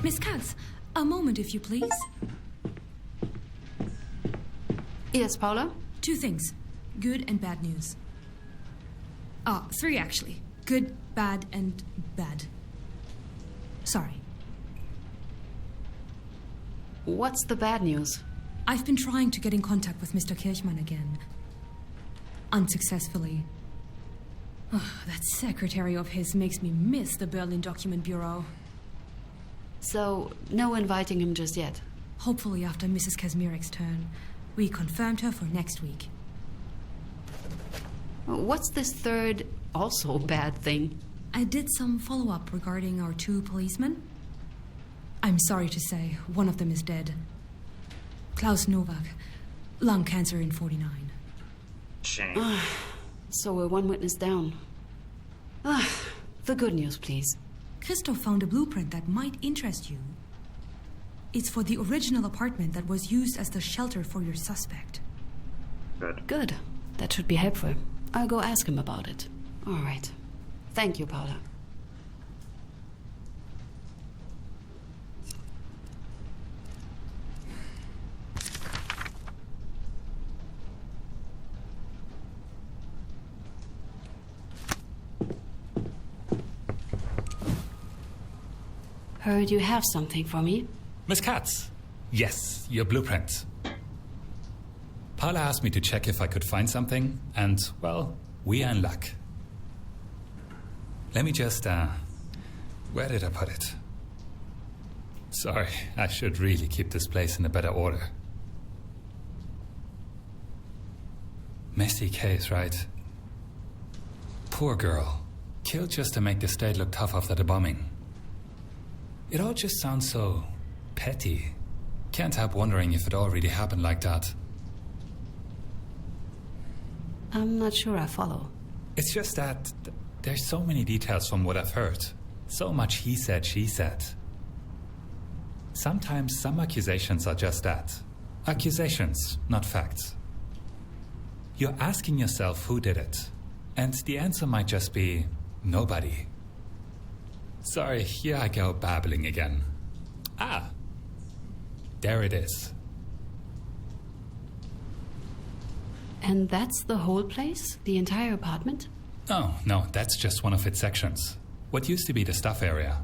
Miss Katz, a moment, if you please. Yes, Paula? 2 things. Good and bad news. 3 actually. Good, bad, and bad. Sorry. What's the bad news? I've been trying to get in contact with Mr. Kirchmann again. Unsuccessfully. That secretary of his makes me miss the Berlin Document Bureau. So, no inviting him just yet? Hopefully after Mrs. Kazmirek's turn. We confirmed her for next week. What's this third, also bad thing? I did some follow-up regarding our 2 policemen. I'm sorry to say, one of them is dead. Klaus Novak, lung cancer in 49. Shame. So we're 1 witness down. The good news, please. Christoph found a blueprint that might interest you. It's for the original apartment that was used as the shelter for your suspect. Good. That should be helpful. I'll go ask him about it. All right. Thank you, Paula. Heard you have something for me? Miss Katz. Yes, your blueprint. Paula asked me to check if I could find something, and, well, we are in luck. Let me just, where did I put it? Sorry, I should really keep this place in a better order. Messy case, right? Poor girl. Killed just to make the state look tough after the bombing. It all just sounds so petty. Can't help wondering if it all really happened like that. I'm not sure I follow. It's just that there's so many details from what I've heard. So much he said, she said. Sometimes some accusations are just that. Accusations, not facts. You're asking yourself who did it. And the answer might just be nobody. Sorry, here I go babbling again. There it is. And that's the whole place? The entire apartment? Oh, no, that's just one of its sections. What used to be the stuff area.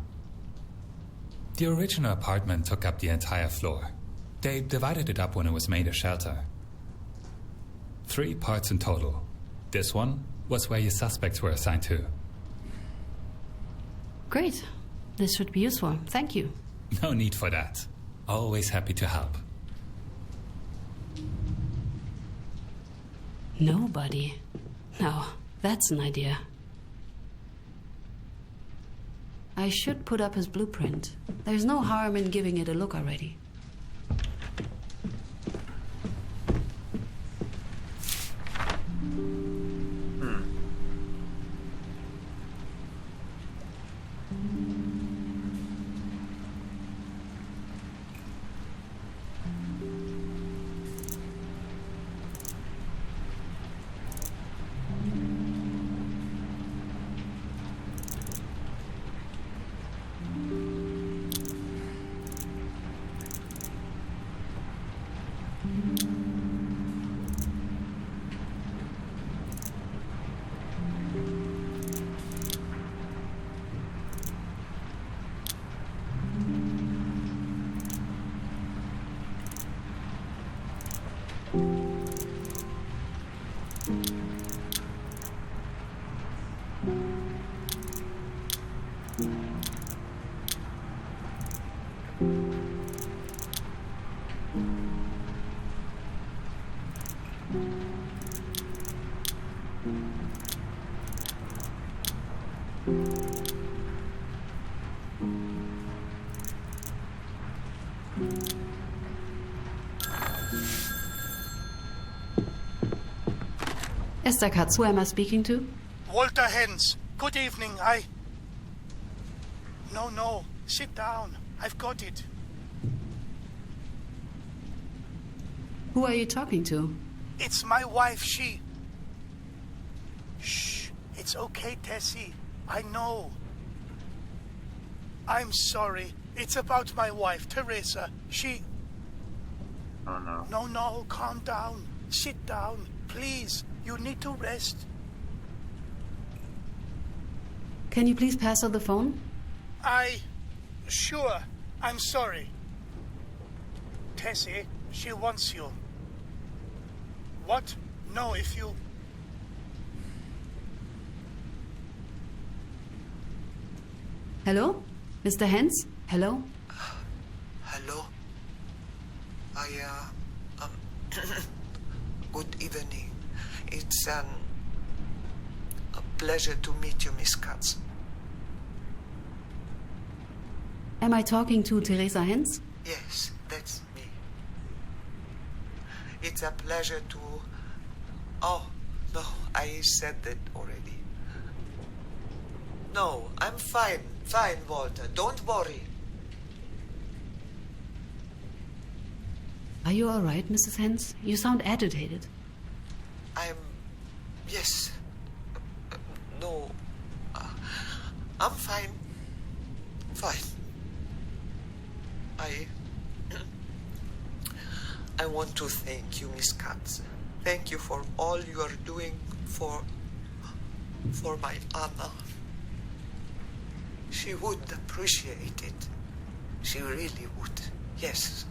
The original apartment took up the entire floor. They divided it up when it was made a shelter. 3 parts in total. This one was where your suspects were assigned to. Great. This should be useful. Thank you. No need for that. Always happy to help. Nobody. No, that's an idea. I should put up his blueprint. There's no harm in giving it a look already. Esther Katz, who am I speaking to? Walter Hens. Good evening. No. Sit down. I've got it. Who are you talking to? It's my wife, she... Shh. It's okay, Tessie. I know. I'm sorry. It's about my wife, Teresa. She... Oh, no. No, calm down. Sit down. Please. You need to rest. Can you please pass her the phone? Sure. I'm sorry. Tessie, she wants you. What? No, if you... Hello? Mr. Hens? Hello? Hello? Good evening. It's a pleasure to meet you, Miss Katz. Am I talking to Teresa Hens? Yes, that's me. It's a pleasure to... Oh, no, I said that already. No, I'm fine, Walter. Don't worry. Are you all right, Mrs. Hens? You sound agitated. Yes. No. I'm fine. Fine. I want to thank you, Miss Katz. Thank you for all you are doing for my Anna. She would appreciate it. She really would. Yes.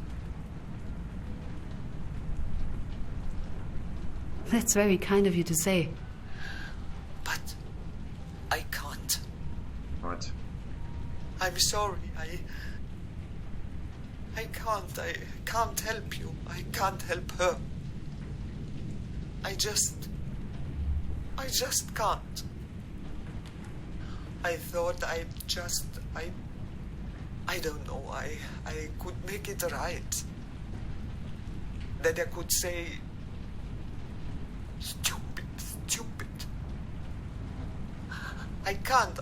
That's very kind of you to say. But I can't. What? I'm sorry. I can't help you. I can't help her. I just can't. I thought I don't know, I could make it right. That I could say, stupid. I can't,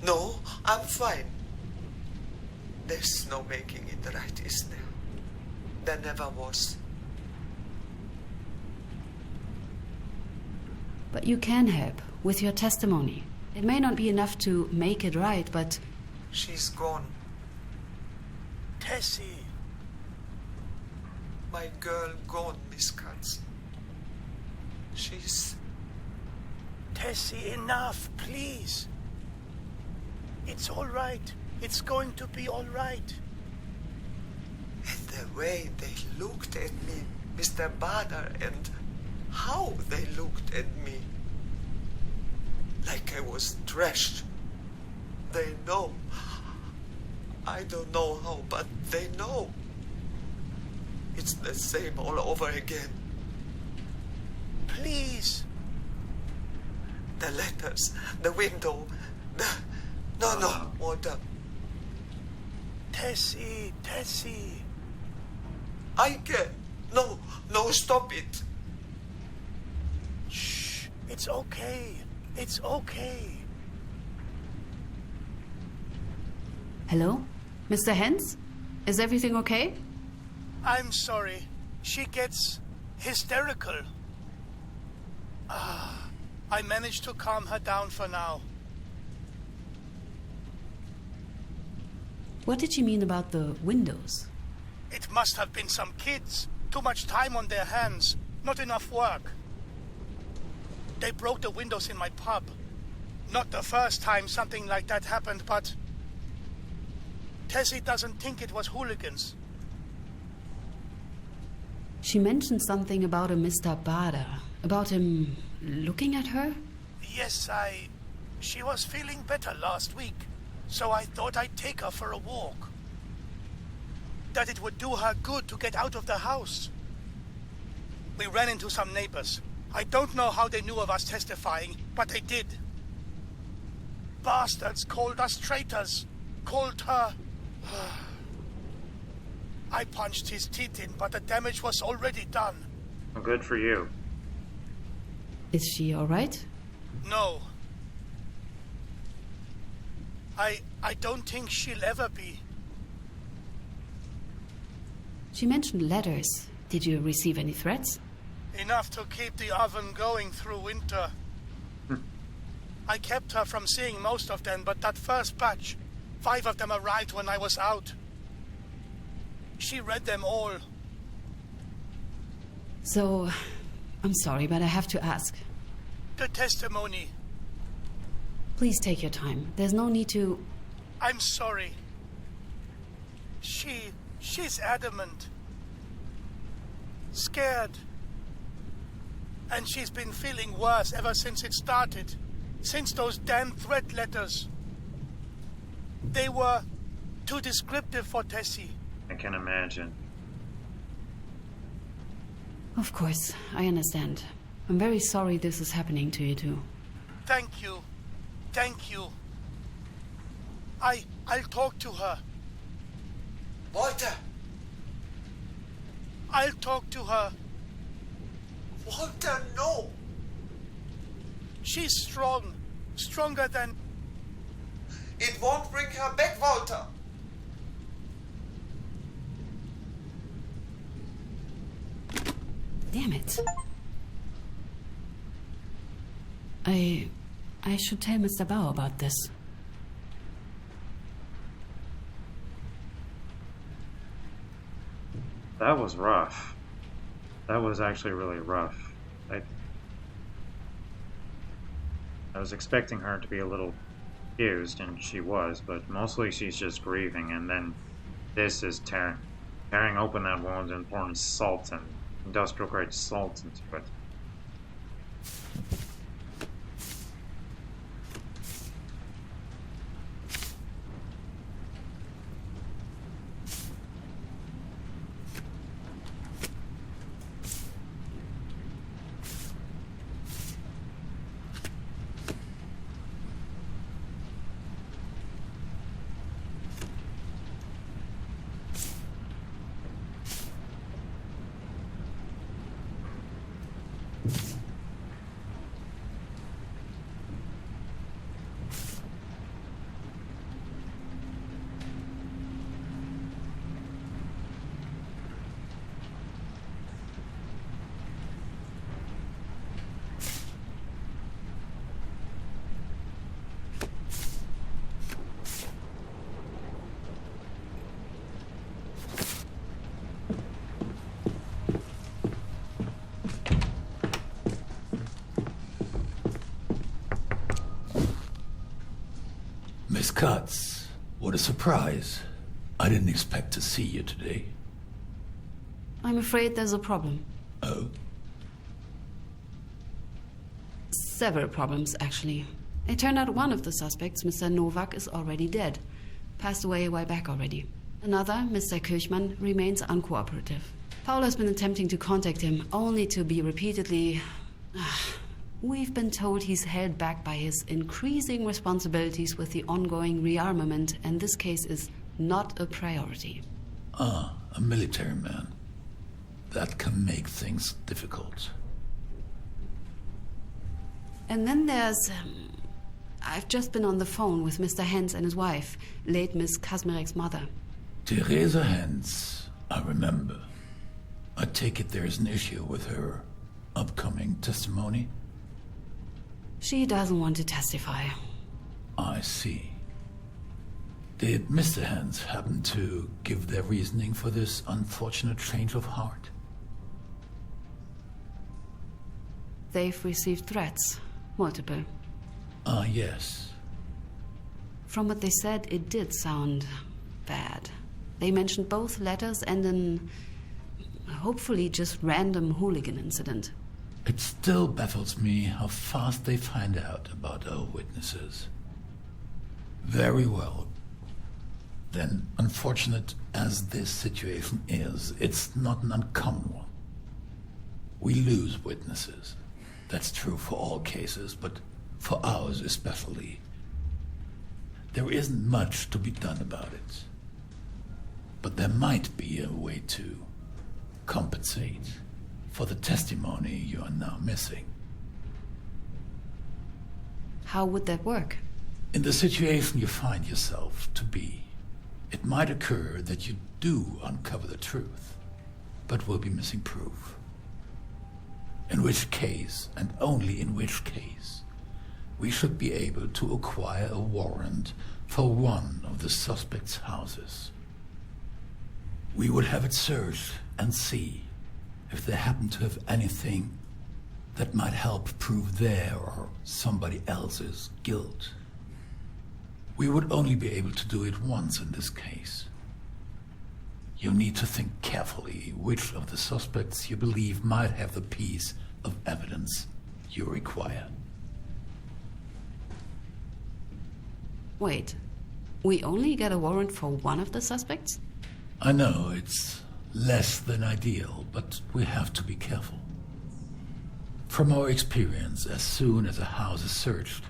No, I'm fine. There's no making it right, is there? There never was. But you can help with your testimony. It may not be enough to make it right, but... She's gone. Tessie. My girl gone, Miss Katz. She's... Tessie, enough, please. It's all right. It's going to be all right. And the way they looked at me, Mr. Bauer, and how they looked at me. Like I was trash. They know. I don't know how, but they know. It's the same all over again. Please. The letters, the window, No, Walter. Tessie. I can't. No, stop it. Shh. It's okay. It's okay. Hello? Mr. Hens? Is everything okay? I'm sorry. She gets hysterical. I managed to calm her down for now. What did she mean about the windows? It must have been some kids. Too much time on their hands. Not enough work. They broke the windows in my pub. Not the first time something like that happened, but... Tessie doesn't think it was hooligans. She mentioned something about a Mr. Bauer. About him looking at her? Yes, She was feeling better last week, so I thought I'd take her for a walk. That it would do her good to get out of the house. We ran into some neighbors. I don't know how they knew of us testifying, but they did. Bastards called us traitors. Called her... I punched his teeth in, but the damage was already done. Well, good for you. Is she all right? No. I don't think she'll ever be. She mentioned letters. Did you receive any threats? Enough to keep the oven going through winter. I kept her from seeing most of them, but that first batch, 5 of them arrived when I was out. She read them all. So, I'm sorry, but I have to ask. The testimony. Please take your time. There's no need to... I'm sorry. She's adamant. Scared. And she's been feeling worse ever since it started. Since those damn threat letters. They were too descriptive for Tessie. I can imagine. Of course, I understand. I'm very sorry this is happening to you too. Thank you. Thank you. I'll talk to her. Walter! I'll talk to her. Walter, no! She's strong. Stronger than... It won't bring her back, Walter! Damn it. I should tell Mr. Bauer about this. That was rough. That was actually really rough. I was expecting her to be a little confused, and she was, but mostly she's just grieving, and then this is tearing open that wound and pouring salt and industrial grade salt into it. Miss Katz, what a surprise. I didn't expect to see you today. I'm afraid there's a problem. Oh? Several problems, actually. It turned out one of the suspects, Mr. Novak, is already dead. Passed away a while back already. Another, Mr. Kirchmann, remains uncooperative. Paul has been attempting to contact him, only to be repeatedly... We've been told he's held back by his increasing responsibilities with the ongoing rearmament, and this case is not a priority. Ah, a military man. That can make things difficult. And then there's... I've just been on the phone with Mr. Hens and his wife, late Miss Kazmirek's mother. Theresa Hens, I remember. I take it there's an issue with her upcoming testimony? She doesn't want to testify. I see. Did Mr. Hens happen to give their reasoning for this unfortunate change of heart? They've received threats. Multiple. Ah, yes. From what they said, it did sound bad. They mentioned both letters and an hopefully just random hooligan incident. It still baffles me how fast they find out about our witnesses. Very well. Then, unfortunate as this situation is, it's not an uncommon one. We lose witnesses. That's true for all cases, but for ours especially. There isn't much to be done about it. But there might be a way to compensate for the testimony you are now missing. How would that work? In the situation you find yourself to be, it might occur that you do uncover the truth, but will be missing proof. In which case, and only in which case, we should be able to acquire a warrant for one of the suspects' houses. We would have it searched and see if they happen to have anything that might help prove their or somebody else's guilt. We would only be able to do it once in this case. You need to think carefully which of the suspects you believe might have the piece of evidence you require. Wait, we only get a warrant for one of the suspects? I know it's less than ideal, but we have to be careful. From our experience, as soon as a house is searched,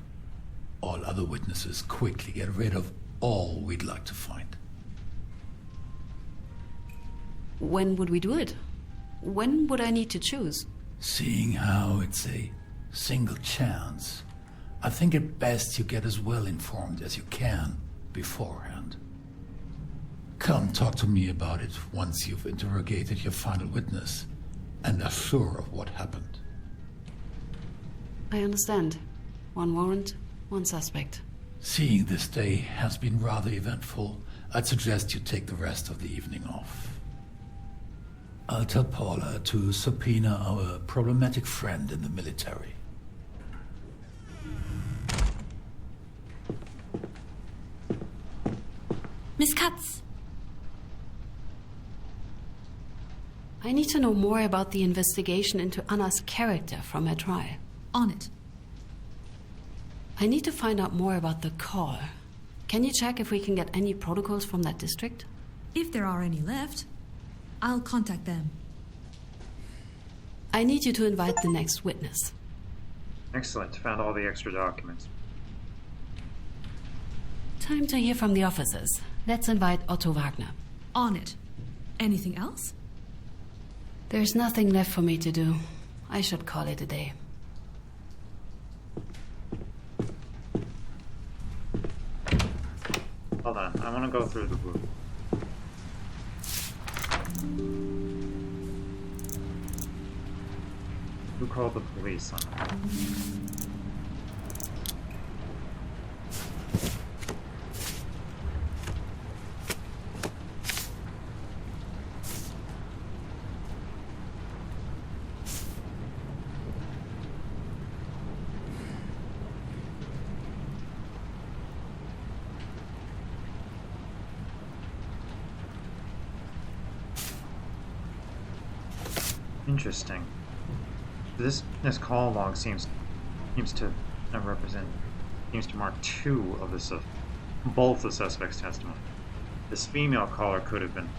all other witnesses quickly get rid of all we'd like to find. When would we do it? When would I need to choose? Seeing how it's a single chance, I think it best you get as well informed as you can beforehand. Come talk to me about it once you've interrogated your final witness and are sure of what happened. I understand. One warrant, one suspect. Seeing this day has been rather eventful, I'd suggest you take the rest of the evening off. I'll tell Paula to subpoena our problematic friend in the military. Miss Katz! I need to know more about the investigation into Anna's character from her trial. On it. I need to find out more about the call. Can you check if we can get any protocols from that district? If there are any left, I'll contact them. I need you to invite the next witness. Excellent. Found all the extra documents. Time to hear from the officers. Let's invite Otto Wagner. On it. Anything else? There's nothing left for me to do. I should call it a day. Hold on. I want to go through the book. Who called the police on him? Interesting. This call log seems to mark two of both the suspect's testimony. This female caller could have been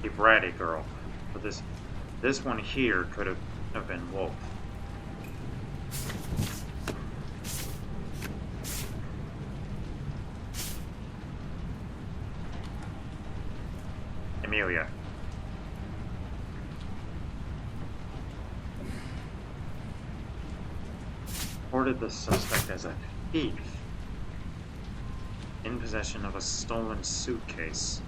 a bratty girl, but this one here could have been Wolf. Amelia. Reported the suspect as a thief in possession of a stolen suitcase.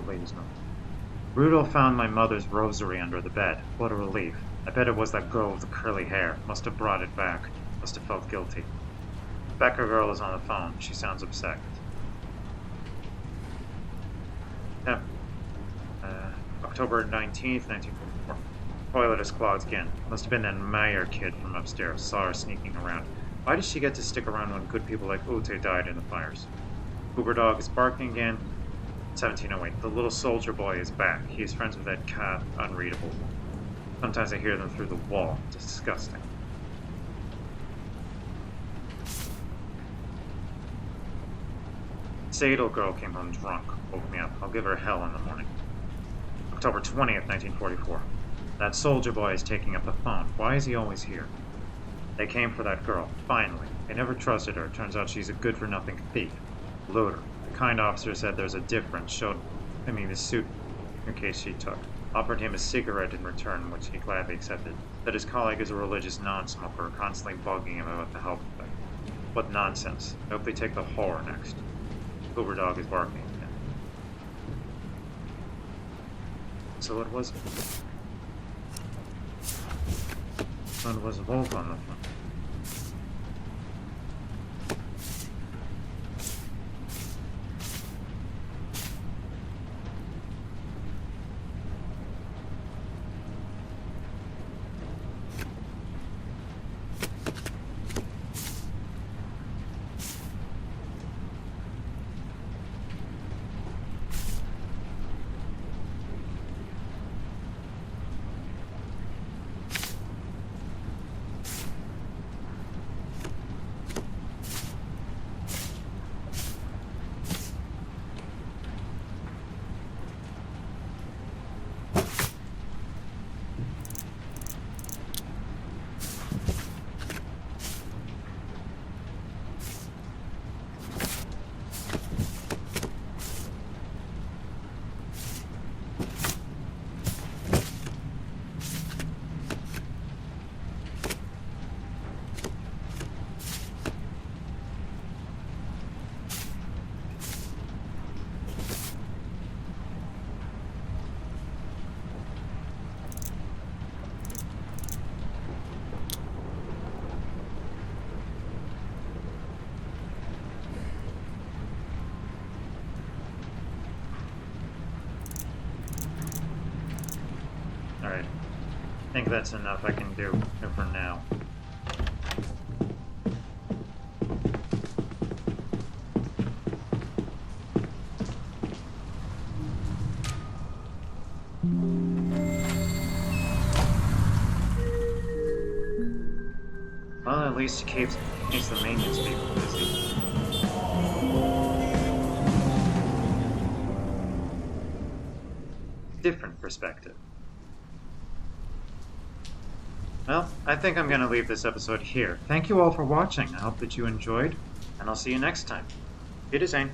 leaves me. Rudolph found my mother's rosary under the bed. What a relief. I bet it was that girl with the curly hair. Must have brought it back. Must have felt guilty. Becker girl is on the phone. She sounds upset. Yeah. October 19th, 1944. Toilet is clogged again. Must have been that Meyer kid from upstairs. Saw her sneaking around. Why does she get to stick around when good people like Ute died in the fires? Uber dog is barking again. 1708. The little soldier boy is back. He is friends with that cat. Unreadable. Sometimes I hear them through the wall. Disgusting. Sadel girl came home drunk. Woke me up. I'll give her hell in the morning. October 20th, 1944. That soldier boy is taking up the phone. Why is he always here? They came for that girl. Finally. They never trusted her. Turns out she's a good-for-nothing thief. Looter. The kind officer said there's a difference. Showed him the suitcase she took. Offered him a cigarette in return, which he gladly accepted. That his colleague is a religious non-smoker, constantly bugging him about the health effect. What nonsense. I hope they take the horror next. Uber dog is barking again. So it was... It was Wolf on the phone. Alright. I think that's enough I can do for now. Well, at least he keeps the maintenance people busy. Different perspective. Well, I think I'm going to leave this episode here. Thank you all for watching. I hope that you enjoyed, and I'll see you next time. Wiedersehen.